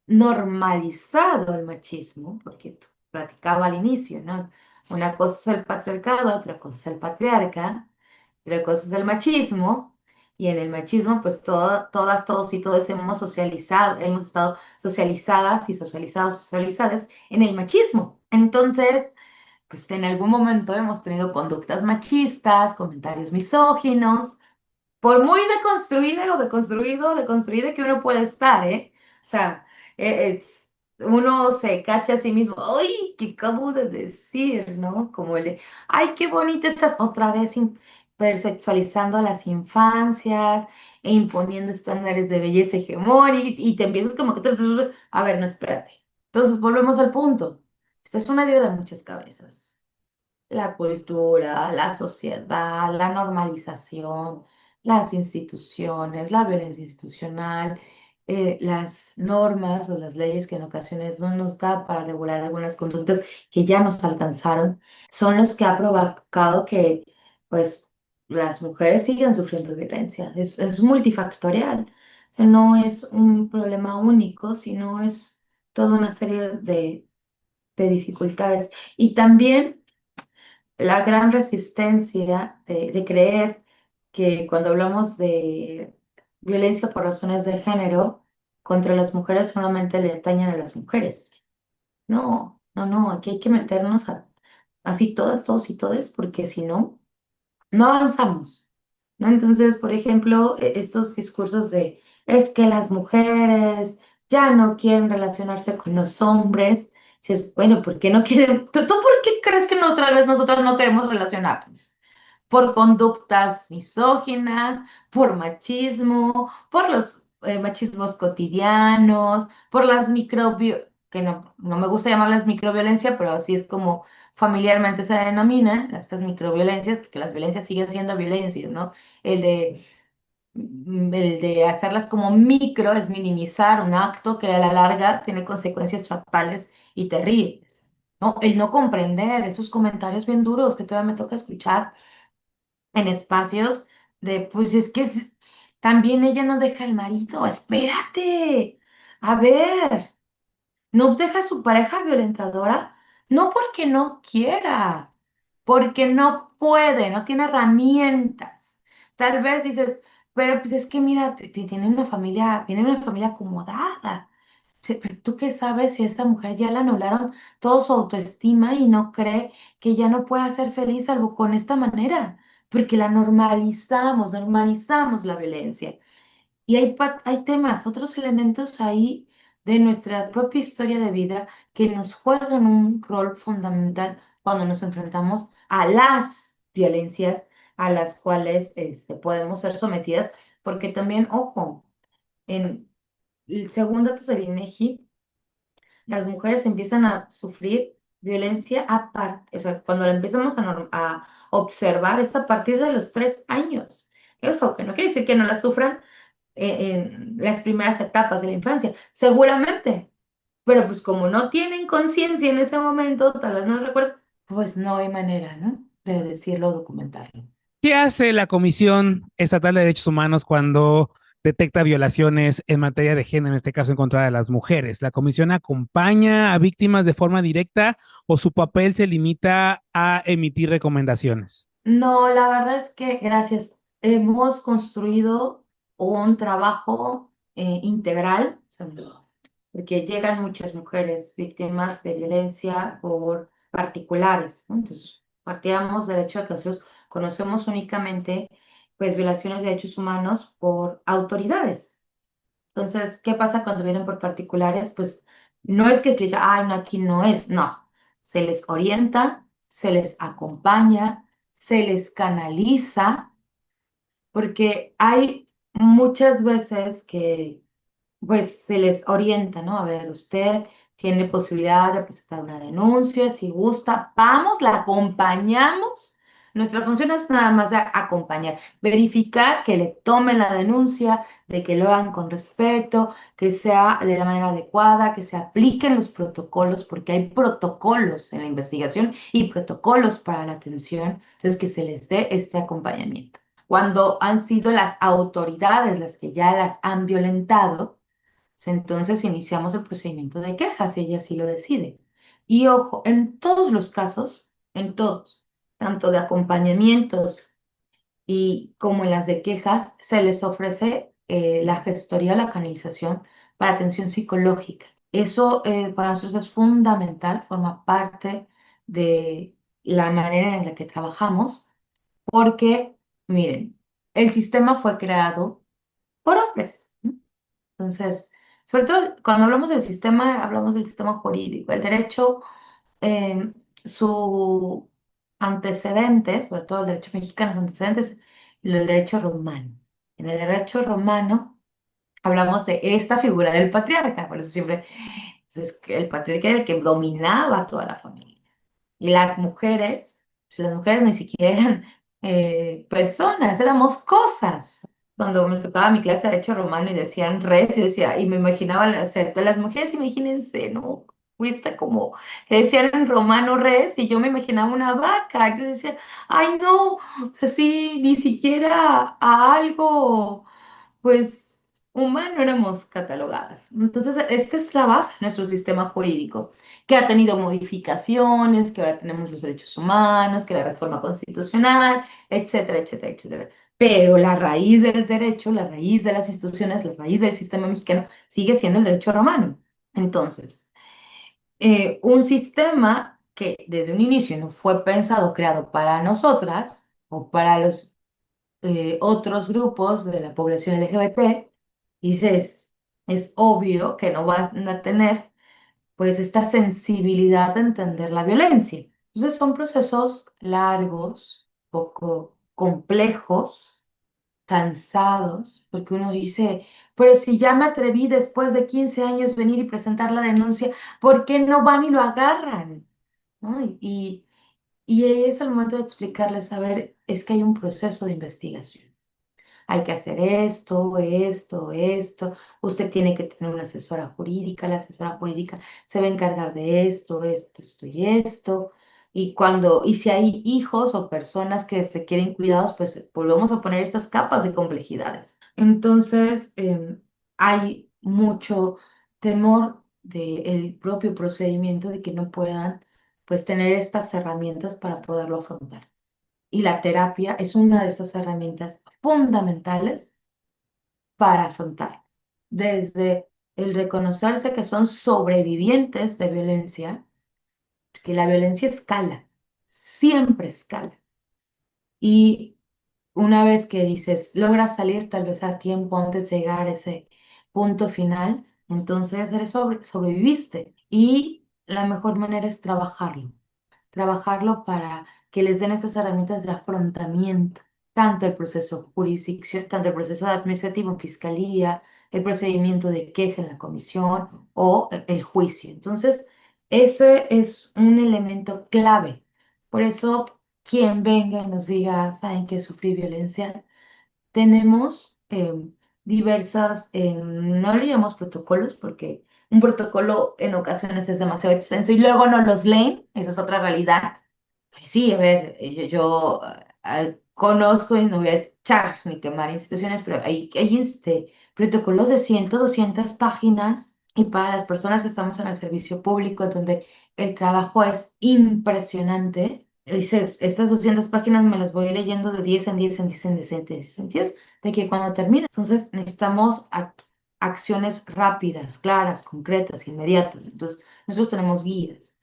[SPEAKER 4] normalizado el machismo, porque platicaba al inicio, ¿no? Una cosa es el patriarcado, otra cosa es el patriarca, otra cosa es el machismo, y en el machismo, pues todas, todos y todos hemos socializado, hemos estado socializadas y socializados, socializadas en el machismo. Entonces, pues en algún momento hemos tenido conductas machistas, comentarios misóginos, por muy deconstruida o deconstruido o deconstruida que uno puede estar, ¿eh? O sea, uno se cacha a sí mismo, ¡ay, qué acabo de decir!, ¿no? Como el de, ¡ay, qué bonita estás! Otra vez hipersexualizando a las infancias e imponiendo estándares de belleza hegemónicos y te empiezas como que, a ver, no, espérate. Entonces, volvemos al punto. Esta es una idea de muchas cabezas. La cultura, la sociedad, la normalización, las instituciones, la violencia institucional, las normas o las leyes que en ocasiones no nos da para regular algunas conductas que ya nos alcanzaron, son los que ha provocado que, pues, las mujeres sigan sufriendo violencia. Es multifactorial. O sea, no es un problema único, sino es toda una serie de dificultades. Y también la gran resistencia de creer que cuando hablamos de violencia por razones de género contra las mujeres solamente le atañen a las mujeres. No, no, no, aquí hay que meternos así todas, todos y todes, porque si no, no avanzamos, ¿no? Entonces, por ejemplo, estos discursos de es que las mujeres ya no quieren relacionarse con los hombres. Si es bueno, ¿por qué no quieren? ¿Tú por qué crees que otra vez nosotras no queremos relacionarnos? Por conductas misóginas, por machismo, por los machismos cotidianos, por las que no me gusta llamarlas microviolencia, pero así es como familiarmente se denominan estas microviolencias, porque las violencias siguen siendo violencias, ¿no? El de, el de hacerlas como micro es minimizar un acto que a la larga tiene consecuencias fatales y terribles, ¿no? El no comprender esos comentarios bien duros que todavía me toca escuchar en espacios de, pues es que también ella no deja al marido, espérate, a ver. No deja a su pareja violentadora, no porque no quiera, porque no puede, no tiene herramientas. Tal vez dices, pero pues es que mira, tiene una familia acomodada. Sí, pero tú qué sabes si a esa mujer ya le anularon toda su autoestima y no cree que ya no pueda ser feliz salvo con esta manera, porque la normalizamos la violencia. Y hay temas, otros elementos ahí de nuestra propia historia de vida que nos juegan un rol fundamental cuando nos enfrentamos a las violencias a las cuales podemos ser sometidas, porque también, ojo, en el segundo datos del INEGI, las mujeres empiezan a sufrir violencia o sea, cuando la empezamos a observar es a partir de los 3 años. Ojo, que no quiere decir que no la sufran en las primeras etapas de la infancia, seguramente, pero pues como no tienen conciencia en ese momento, tal vez no recuerdan, pues no hay manera, ¿no? De decirlo o documentarlo.
[SPEAKER 2] ¿Qué hace la Comisión Estatal de Derechos Humanos cuando detecta violaciones en materia de género, en este caso en contra de las mujeres? ¿La comisión acompaña a víctimas de forma directa o su papel se limita a emitir recomendaciones?
[SPEAKER 4] No, la verdad es que gracias. Hemos construido un trabajo integral, o sea, porque llegan muchas mujeres víctimas de violencia por particulares, ¿no? Entonces, partíamos del hecho de que nosotros conocemos únicamente pues, violaciones de derechos humanos por autoridades. Entonces, ¿qué pasa cuando vienen por particulares? Pues no es que se diga, ay, no, aquí no es, no. Se les orienta, se les acompaña, se les canaliza, porque hay muchas veces que pues se les orienta, ¿no? A ver, usted tiene posibilidad de presentar una denuncia, si gusta, vamos, la acompañamos. Nuestra función es nada más de acompañar, verificar que le tomen la denuncia, de que lo hagan con respeto, que sea de la manera adecuada, que se apliquen los protocolos, porque hay protocolos en la investigación y protocolos para la atención, entonces que se les dé este acompañamiento. Cuando han sido las autoridades las que ya las han violentado, entonces iniciamos el procedimiento de quejas si ella sí lo decide. Y ojo, en todos los casos, en todos, tanto de acompañamientos y como en las de quejas, se les ofrece la gestoría o la canalización para atención psicológica. Eso para nosotros es fundamental, forma parte de la manera en la que trabajamos, porque, miren, el sistema fue creado por hombres, ¿no? Entonces, sobre todo cuando hablamos del sistema jurídico. El derecho, eh, su antecedente, sobre todo el derecho mexicano, sus antecedentes, el derecho romano. En el derecho romano hablamos de esta figura del patriarca, por eso siempre, entonces, que el patriarca era el que dominaba a toda la familia. Y las mujeres ni siquiera eran personas, éramos cosas. Cuando me tocaba mi clase de Derecho Romano y decían res, yo decía, y me imaginaba, o sea, de las mujeres, imagínense, ¿no? Fuiste como, que decían en romano res, y yo me imaginaba una vaca. Entonces decía, ay, no, o sea, sí, ni siquiera a algo pues humano éramos catalogadas. Entonces, esta es la base de nuestro sistema jurídico, que ha tenido modificaciones, que ahora tenemos los derechos humanos, que la reforma constitucional, etcétera, etcétera, etcétera. Pero la raíz del derecho, la raíz de las instituciones, la raíz del sistema mexicano sigue siendo el derecho romano. Entonces, un sistema que desde un inicio no fue pensado, creado para nosotras o para los otros grupos de la población LGBT, dices, es obvio que no van a tener pues esta sensibilidad de entender la violencia. Entonces son procesos largos, poco complejos, cansados, porque uno dice, pero si ya me atreví después de 15 años venir y presentar la denuncia, ¿por qué no van y lo agarran? ¿No? Y es el momento de explicarles, a ver, es que hay un proceso de investigación. Hay que hacer esto, esto, esto. Usted tiene que tener una asesora jurídica. La asesora jurídica se va a encargar de esto, esto y esto. Y si hay hijos o personas que requieren cuidados, pues volvemos a poner estas capas de complejidades. Entonces, hay mucho temor del propio procedimiento de que no puedan, pues, tener estas herramientas para poderlo afrontar. Y la terapia es una de esas herramientas fundamentales para afrontar. Desde el reconocerse que son sobrevivientes de violencia, que la violencia escala, siempre escala. Y una vez que dices, logras salir tal vez a tiempo antes de llegar a ese punto final, entonces sobreviviste. Y la mejor manera es trabajarlo para que les den estas herramientas de afrontamiento, tanto el proceso jurisdicción, tanto el proceso administrativo en fiscalía, el procedimiento de queja en la comisión o el juicio. Entonces, ese es un elemento clave. Por eso, quien venga y nos diga, saben que sufrí violencia, tenemos diversas, no le llamamos protocolos porque un protocolo en ocasiones es demasiado extenso y luego no los leen, esa es otra realidad. Pues sí, a ver, conozco y no voy a echar ni quemar instituciones, pero hay protocolos de 100, 200 páginas y para las personas que estamos en el servicio público, donde el trabajo es impresionante, dices, estas 200 páginas me las voy leyendo de 10 en 10 en 10 en 10 en 10 en 10, de que cuando termina, entonces necesitamos acciones rápidas, claras, concretas, inmediatas. Entonces, nosotros tenemos guías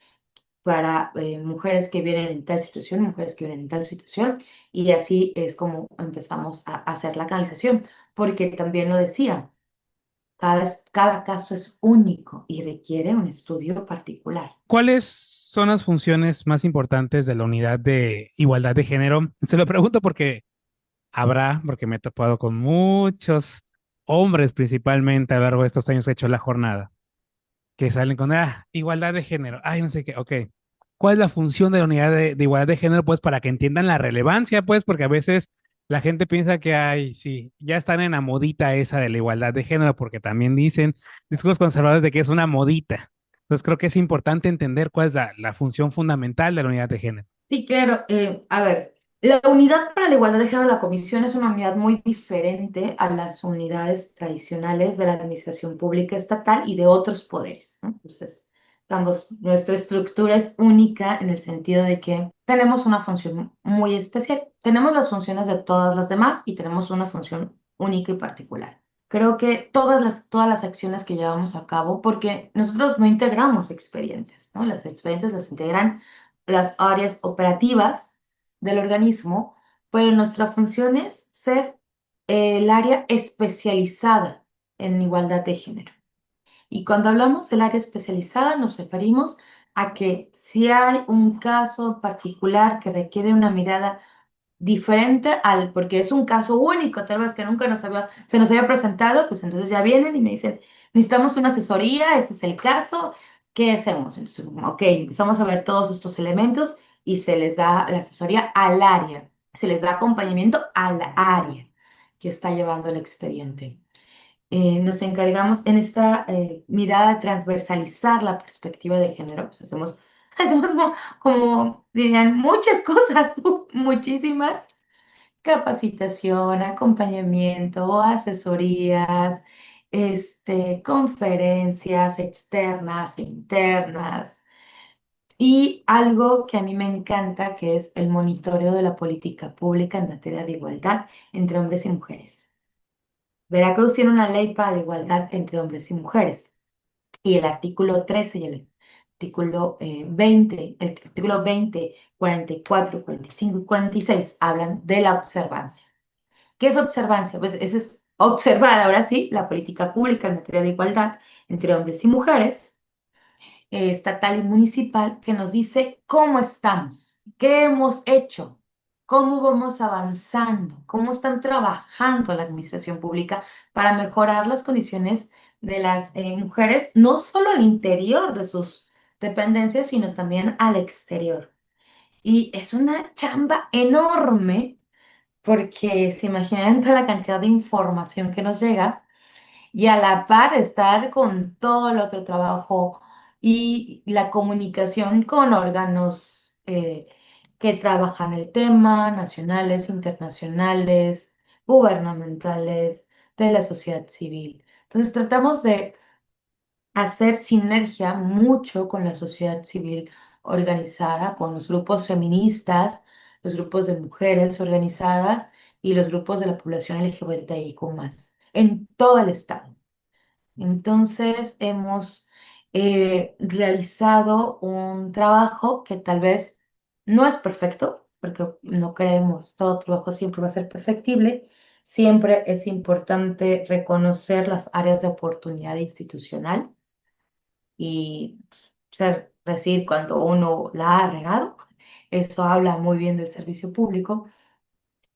[SPEAKER 4] para mujeres que vienen en tal situación, mujeres que vienen en tal situación, y así es como empezamos a hacer la canalización, porque también lo decía, cada caso es único y requiere un estudio particular.
[SPEAKER 2] ¿Cuáles son las funciones más importantes de la unidad de igualdad de género? Se lo pregunto porque porque me he topado con muchos hombres principalmente a lo largo de estos años que he hecho la jornada, que salen con, igualdad de género, ay, no sé qué, ok. ¿Cuál es la función de la unidad de igualdad de género? Pues para que entiendan la relevancia, pues, porque a veces la gente piensa que, ay, sí, ya están en la modita esa de la igualdad de género, porque también dicen discursos conservadores de que es una modita. Entonces creo que es importante entender cuál es la función fundamental de la unidad de género.
[SPEAKER 4] Sí, claro. A ver, la unidad para la igualdad de género de la comisión es una unidad muy diferente a las unidades tradicionales de la administración pública estatal y de otros poderes, ¿no? Entonces, digamos, nuestra estructura es única en el sentido de que tenemos una función muy especial. Tenemos las funciones de todas las demás y tenemos una función única y particular. Creo que todas las acciones que llevamos a cabo, porque nosotros no integramos expedientes, ¿no? Las expedientes las integran las áreas operativas del organismo, pero nuestra función es ser el área especializada en igualdad de género. Y cuando hablamos del área especializada, nos referimos a que si hay un caso particular que requiere una mirada diferente porque es un caso único, tal vez que nunca se nos había presentado, pues entonces ya vienen y me dicen, necesitamos una asesoría, este es el caso, ¿qué hacemos? Entonces, ok, empezamos a ver todos estos elementos y se les da la asesoría al área, se les da acompañamiento al área que está llevando el expediente. Nos encargamos en esta mirada de transversalizar la perspectiva de género, pues hacemos como dirían, muchas cosas, muchísimas capacitación, acompañamiento, asesorías, conferencias externas, internas y algo que a mí me encanta que es el monitoreo de la política pública en materia de igualdad entre hombres y mujeres. Veracruz tiene una ley para la igualdad entre hombres y mujeres y el artículo 13 y el artículo 20, el artículo 20, 44, 45 y 46 hablan de la observancia. ¿Qué es observancia? Pues eso es observar, ahora sí, la política pública en materia de igualdad entre hombres y mujeres, estatal y municipal, que nos dice cómo estamos, qué hemos hecho, cómo vamos avanzando, cómo están trabajando la administración pública para mejorar las condiciones de las mujeres, no solo al interior de sus dependencias, sino también al exterior. Y es una chamba enorme porque se imaginan toda la cantidad de información que nos llega y a la par estar con todo el otro trabajo y la comunicación con órganos que trabajan el tema, nacionales, internacionales, gubernamentales, de la sociedad civil. Entonces tratamos de hacer sinergia mucho con la sociedad civil organizada, con los grupos feministas, los grupos de mujeres organizadas y los grupos de la población LGBTIQ+, en todo el estado. Entonces, hemos realizado un trabajo que tal vez no es perfecto, porque no creemos, todo trabajo siempre va a ser perfectible. Siempre es importante reconocer las áreas de oportunidad institucional y decir cuando uno la ha regado. Eso habla muy bien del servicio público,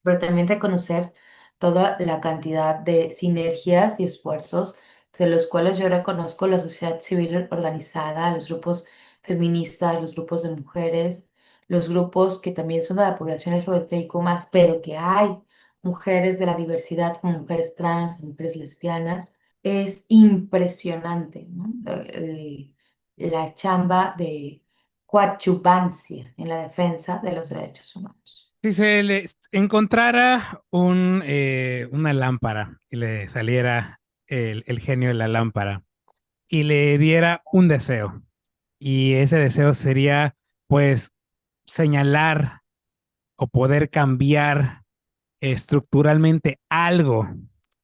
[SPEAKER 4] pero también reconocer toda la cantidad de sinergias y esfuerzos de los cuales yo reconozco la sociedad civil organizada, los grupos feministas, los grupos de mujeres, los grupos que también son de la población LGBTIQ+, pero que hay mujeres de la diversidad como mujeres trans, mujeres lesbianas. Es impresionante, ¿no? La chamba de coadyuvancia en la defensa de los derechos humanos.
[SPEAKER 2] Si se le encontrara una lámpara y le saliera el genio de la lámpara y le diera un deseo, y ese deseo sería, pues, señalar o poder cambiar estructuralmente algo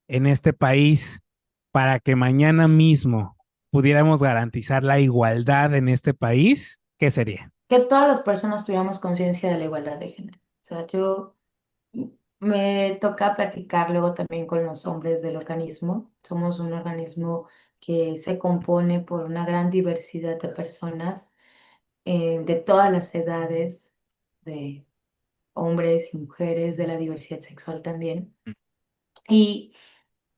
[SPEAKER 2] en este país para que mañana mismo pudiéramos garantizar la igualdad en este país, ¿qué sería?
[SPEAKER 4] Que todas las personas tuviéramos conciencia de la igualdad de género. O sea, yo me toca platicar luego también con los hombres del organismo. Somos un organismo que se compone por una gran diversidad de personas de todas las edades, de hombres y mujeres, de la diversidad sexual también. Y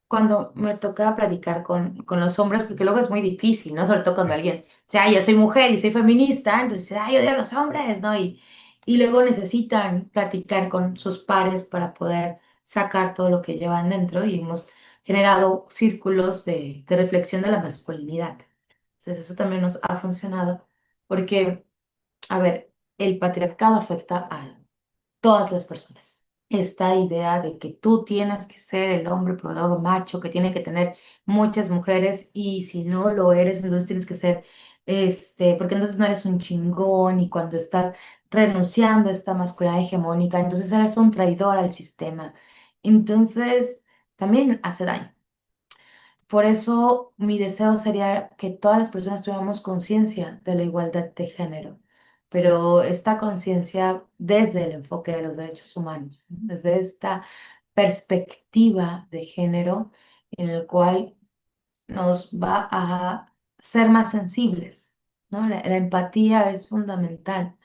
[SPEAKER 4] cuando me toca platicar con los hombres, porque luego es muy difícil, ¿no? Sobre todo cuando alguien, o sea, yo soy mujer y soy feminista, entonces, ay, odio a los hombres, ¿no? Y luego necesitan platicar con sus pares para poder sacar todo lo que llevan dentro y hemos generado círculos de reflexión de la masculinidad. Entonces, eso también nos ha funcionado porque, a ver, el patriarcado afecta a todas las personas. Esta idea de que tú tienes que ser el hombre proveedor macho, que tiene que tener muchas mujeres y si no lo eres, entonces tienes que ser, porque entonces no eres un chingón y cuando estás renunciando a esta masculinidad hegemónica, entonces eres un traidor al sistema. Entonces, también hace daño. Por eso mi deseo sería que todas las personas tuviéramos conciencia de la igualdad de género, pero esta conciencia desde el enfoque de los derechos humanos, ¿no? Desde esta perspectiva de género en el cual nos va a ser más sensibles, ¿no? La empatía es fundamental.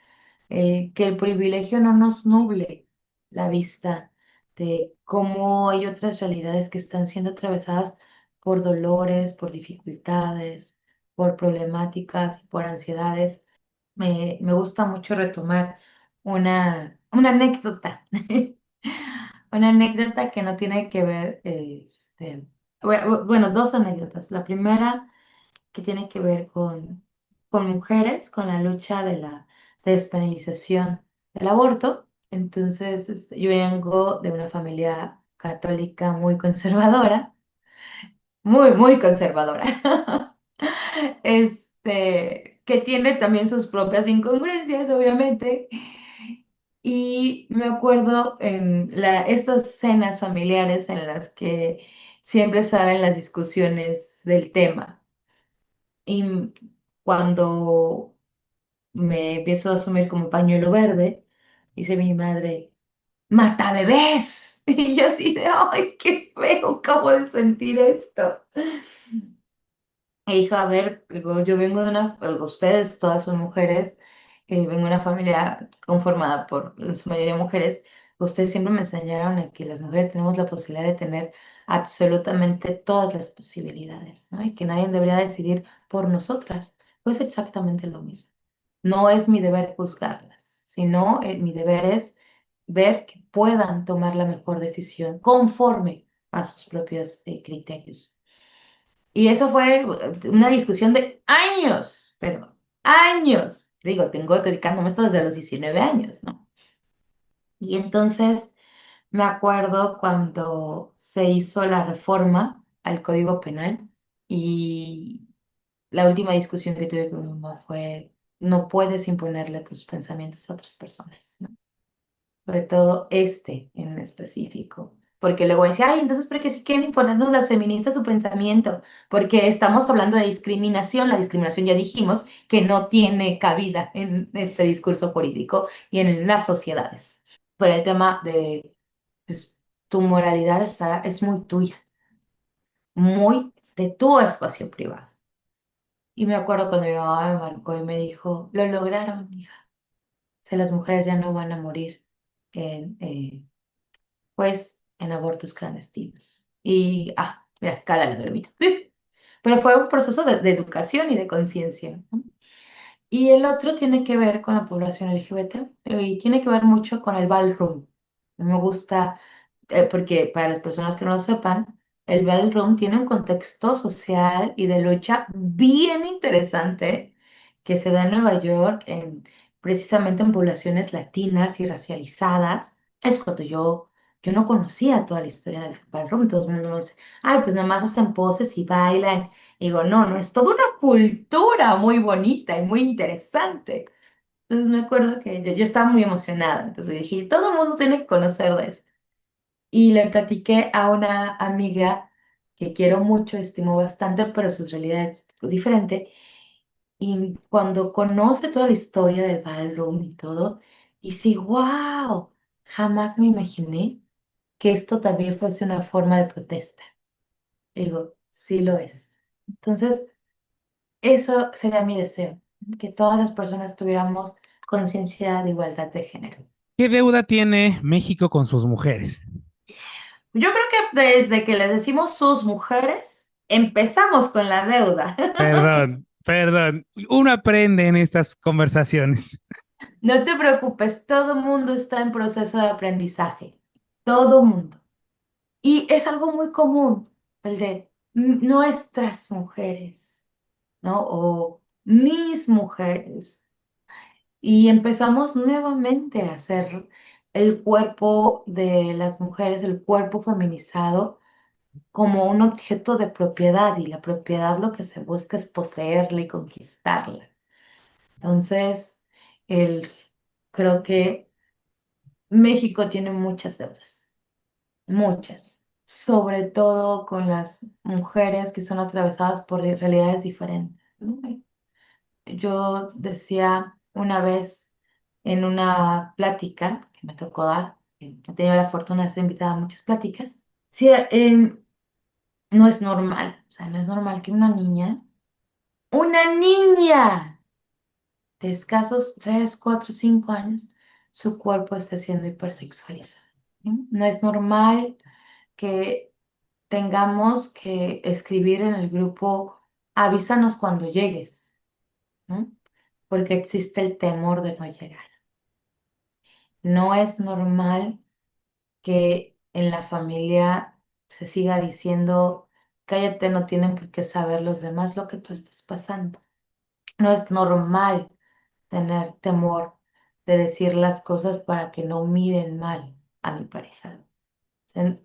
[SPEAKER 4] Que el privilegio no nos nuble la vista de cómo hay otras realidades que están siendo atravesadas por dolores, por dificultades, por problemáticas, por ansiedades. Me gusta mucho retomar una anécdota, una anécdota que no tiene que ver, bueno, dos anécdotas. La primera que tiene que ver con mujeres, con la lucha de la despenalización del aborto. Entonces, yo vengo de una familia católica muy conservadora, muy conservadora, que tiene también sus propias incongruencias, obviamente. Y me acuerdo en estas cenas familiares en las que siempre salen las discusiones del tema. Y cuando me empiezo a asumir como pañuelo verde, dice mi madre, ¡mata bebés! Y yo así de, ¡ay, qué feo! Acabo de sentir esto. E dijo, a ver, digo, yo vengo de ustedes todas son mujeres, vengo de una familia conformada por en su mayoría mujeres. Ustedes siempre me enseñaron a que las mujeres tenemos la posibilidad de tener absolutamente todas las posibilidades, ¿no? Y que nadie debería decidir por nosotras. Pues exactamente lo mismo. No es mi deber juzgarlas, sino mi deber es ver que puedan tomar la mejor decisión conforme a sus propios criterios. Y eso fue una discusión de años, pero años. Digo, tengo dedicándome esto desde los 19 años, ¿no? Y entonces me acuerdo cuando se hizo la reforma al Código Penal y la última discusión que tuve con mi mamá fue, no puedes imponerle tus pensamientos a otras personas, ¿no? Sobre todo este en específico. Porque luego decía, ay, entonces, ¿por qué si quieren imponernos las feministas su pensamiento? Porque estamos hablando de discriminación. La discriminación ya dijimos que no tiene cabida en este discurso jurídico y en las sociedades. Pero el tema de pues, tu moralidad es muy tuya, muy de tu espacio privado. Y me acuerdo cuando mi mamá me marcó y me dijo, lo lograron, hija. O sea, las mujeres ya no van a morir en, pues en abortos clandestinos. Y, mira, cala la gramita. Pero fue un proceso de educación y de conciencia, ¿no? Y el otro tiene que ver con la población LGBT y tiene que ver mucho con el ballroom. Me gusta, porque para las personas que no lo sepan, el ballroom tiene un contexto social y de lucha bien interesante que se da en Nueva York, precisamente en poblaciones latinas y racializadas. Es cuando yo no conocía toda la historia del ballroom. Todo el mundo me dice, ay, pues nada más hacen poses y bailan. Y digo, no, no, es toda una cultura muy bonita y muy interesante. Entonces me acuerdo que yo estaba muy emocionada. Entonces dije, todo el mundo tiene que conocer de eso. Y le platiqué a una amiga que quiero mucho, estimo bastante, pero su realidad es diferente. Y cuando conoce toda la historia del ballroom y todo, dice, wow, jamás me imaginé que esto también fuese una forma de protesta. Digo, sí lo es. Entonces, eso sería mi deseo, que todas las personas tuviéramos conciencia de igualdad de género.
[SPEAKER 2] ¿Qué deuda tiene México con sus mujeres?
[SPEAKER 4] Yo creo que desde que les decimos sus mujeres, empezamos con la deuda.
[SPEAKER 2] Perdón, perdón. Uno aprende en estas conversaciones.
[SPEAKER 4] No te preocupes, todo mundo está en proceso de aprendizaje. Todo mundo. Y es algo muy común, el de nuestras mujeres, ¿no? O mis mujeres. Y empezamos nuevamente a hacer el cuerpo de las mujeres, el cuerpo feminizado, como un objeto de propiedad y la propiedad lo que se busca es poseerla y conquistarla. Entonces, el, creo que México tiene muchas deudas, muchas, sobre todo con las mujeres que son atravesadas por realidades diferentes, ¿no? Yo decía una vez en una plática que me tocó dar, he tenido la fortuna de ser invitada a muchas pláticas, sí, no es normal, o sea, no es normal que una niña de escasos 3, 4, 5 años, su cuerpo esté siendo hipersexualizado. ¿Sí? No es normal que tengamos que escribir en el grupo, avísanos cuando llegues, ¿no? Porque existe el temor de no llegar. No es normal que en la familia se siga diciendo, cállate, no tienen por qué saber los demás lo que tú estás pasando. No es normal tener temor de decir las cosas para que no miren mal a mi pareja.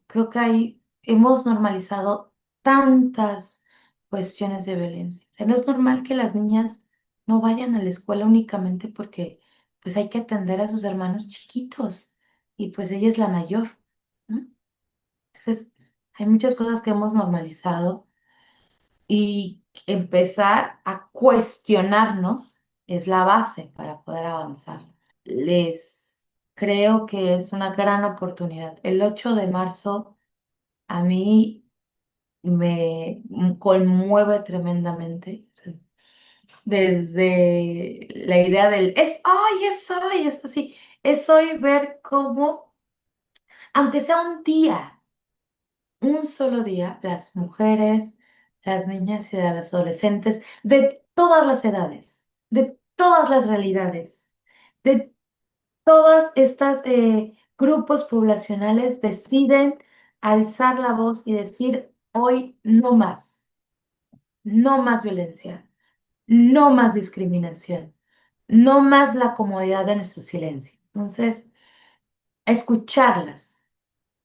[SPEAKER 4] Creo que ahí hemos normalizado tantas cuestiones de violencia. O sea, no es normal que las niñas no vayan a la escuela únicamente porque pues hay que atender a sus hermanos chiquitos y pues ella es la mayor, ¿no? Entonces, hay muchas cosas que hemos normalizado y empezar a cuestionarnos es la base para poder avanzar. Les creo que es una gran oportunidad. El 8 de marzo a mí me conmueve tremendamente. O sea, desde la idea del es así, es hoy ver cómo, aunque sea un día, un solo día, las mujeres, las niñas y las adolescentes de todas las edades, de todas las realidades, de todas estas grupos poblacionales deciden alzar la voz y decir, hoy no más violencia, no más discriminación, no más la comodidad de nuestro silencio. Entonces, escucharlas,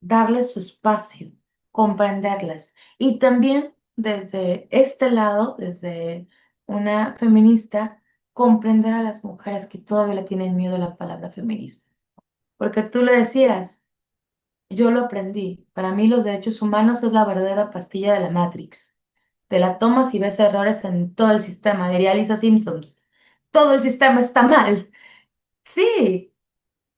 [SPEAKER 4] darles su espacio, comprenderlas. Y también desde este lado, desde una feminista, comprender a las mujeres que todavía le tienen miedo a la palabra feminismo. Porque tú le decías, yo lo aprendí, para mí los derechos humanos es la verdadera pastilla de la Matrix. Te la tomas y ves errores en todo el sistema, diría Lisa Simpson. Todo el sistema está mal. Sí,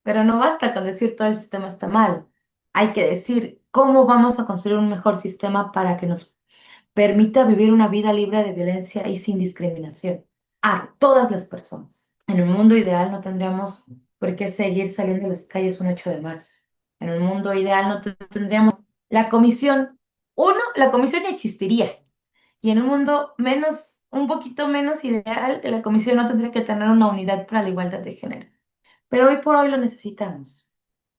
[SPEAKER 4] pero no basta con decir todo el sistema está mal. Hay que decir cómo vamos a construir un mejor sistema para que nos permita vivir una vida libre de violencia y sin discriminación a todas las personas. En un mundo ideal no tendríamos por qué seguir saliendo a las calles un 8 de marzo. En un mundo ideal no tendríamos la comisión, la comisión ni existiría. Y en un mundo menos, un poquito menos ideal, la comisión no tendría que tener una unidad para la igualdad de género. Pero hoy por hoy lo necesitamos,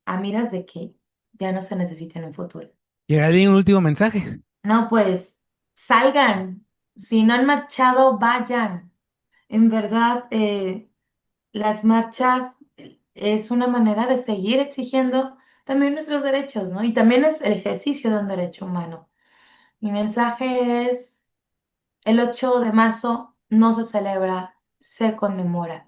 [SPEAKER 4] a miras de que ya no se necesita en un futuro.
[SPEAKER 2] Geraldine, un último mensaje.
[SPEAKER 4] No, pues salgan. Si no han marchado, vayan. En verdad, las marchas es una manera de seguir exigiendo también nuestros derechos, ¿no? Y también es el ejercicio de un derecho humano. Mi mensaje es, el 8 de marzo no se celebra, se conmemora.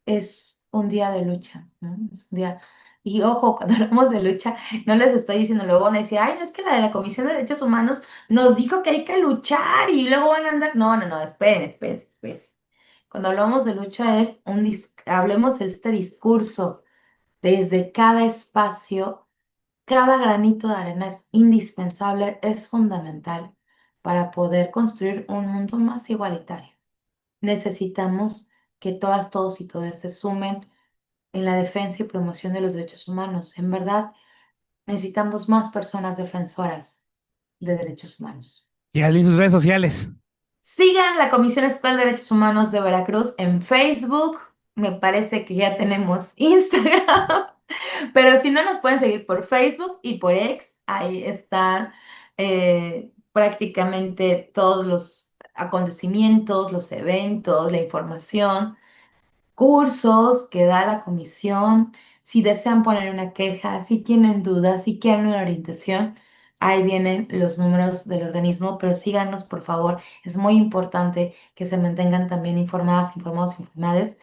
[SPEAKER 4] Es un día de lucha, ¿no? Es un día... Y ojo, cuando hablamos de lucha, no les estoy diciendo, luego van a decir, ay, no es que la de la Comisión de Derechos Humanos nos dijo que hay que luchar y luego van a andar. No, no, no, esperen, esperen, esperen. Cuando hablamos de lucha es hablemos de este discurso desde cada espacio, cada granito de arena es indispensable, es fundamental para poder construir un mundo más igualitario. Necesitamos que todas, todos y todas se sumen en la defensa y promoción de los derechos humanos. En verdad, necesitamos más personas defensoras de derechos humanos.
[SPEAKER 2] Geraldine, sus redes sociales.
[SPEAKER 4] Sigan la Comisión Estatal de Derechos Humanos de Veracruz en Facebook. Me parece que ya tenemos Instagram, pero si no, nos pueden seguir por Facebook y por X. Ahí están prácticamente todos los acontecimientos, los eventos, la información, cursos que da la comisión. Si desean poner una queja, si tienen dudas, si quieren una orientación, ahí vienen los números del organismo, pero síganos, por favor. Es muy importante que se mantengan también informadas, informados, informadas.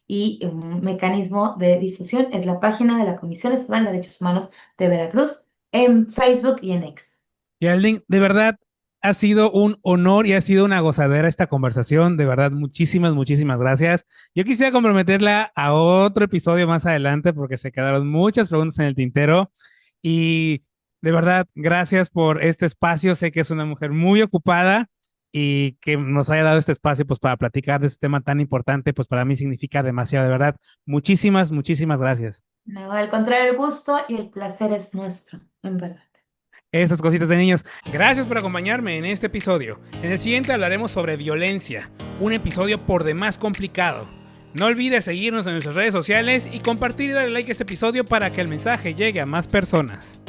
[SPEAKER 4] Y un mecanismo de difusión es la página de la Comisión Estatal de Derechos Humanos de Veracruz en Facebook y en X.
[SPEAKER 2] Geraldine, de verdad ha sido un honor y ha sido una gozadera esta conversación. De verdad, muchísimas, muchísimas gracias. Yo quisiera comprometerla a otro episodio más adelante porque se quedaron muchas preguntas en el tintero y De verdad, gracias por este espacio. Sé que es una mujer muy ocupada y que nos haya dado este espacio pues para platicar de este tema tan importante, pues para mí significa demasiado, de verdad. Muchísimas, muchísimas gracias.
[SPEAKER 4] No, al contrario, el gusto y el placer es nuestro, en verdad.
[SPEAKER 2] Esas cositas de niños. Gracias por acompañarme en este episodio. En el siguiente hablaremos sobre violencia, un episodio por demás complicado. No olvides seguirnos en nuestras redes sociales y compartir y darle like a este episodio para que el mensaje llegue a más personas.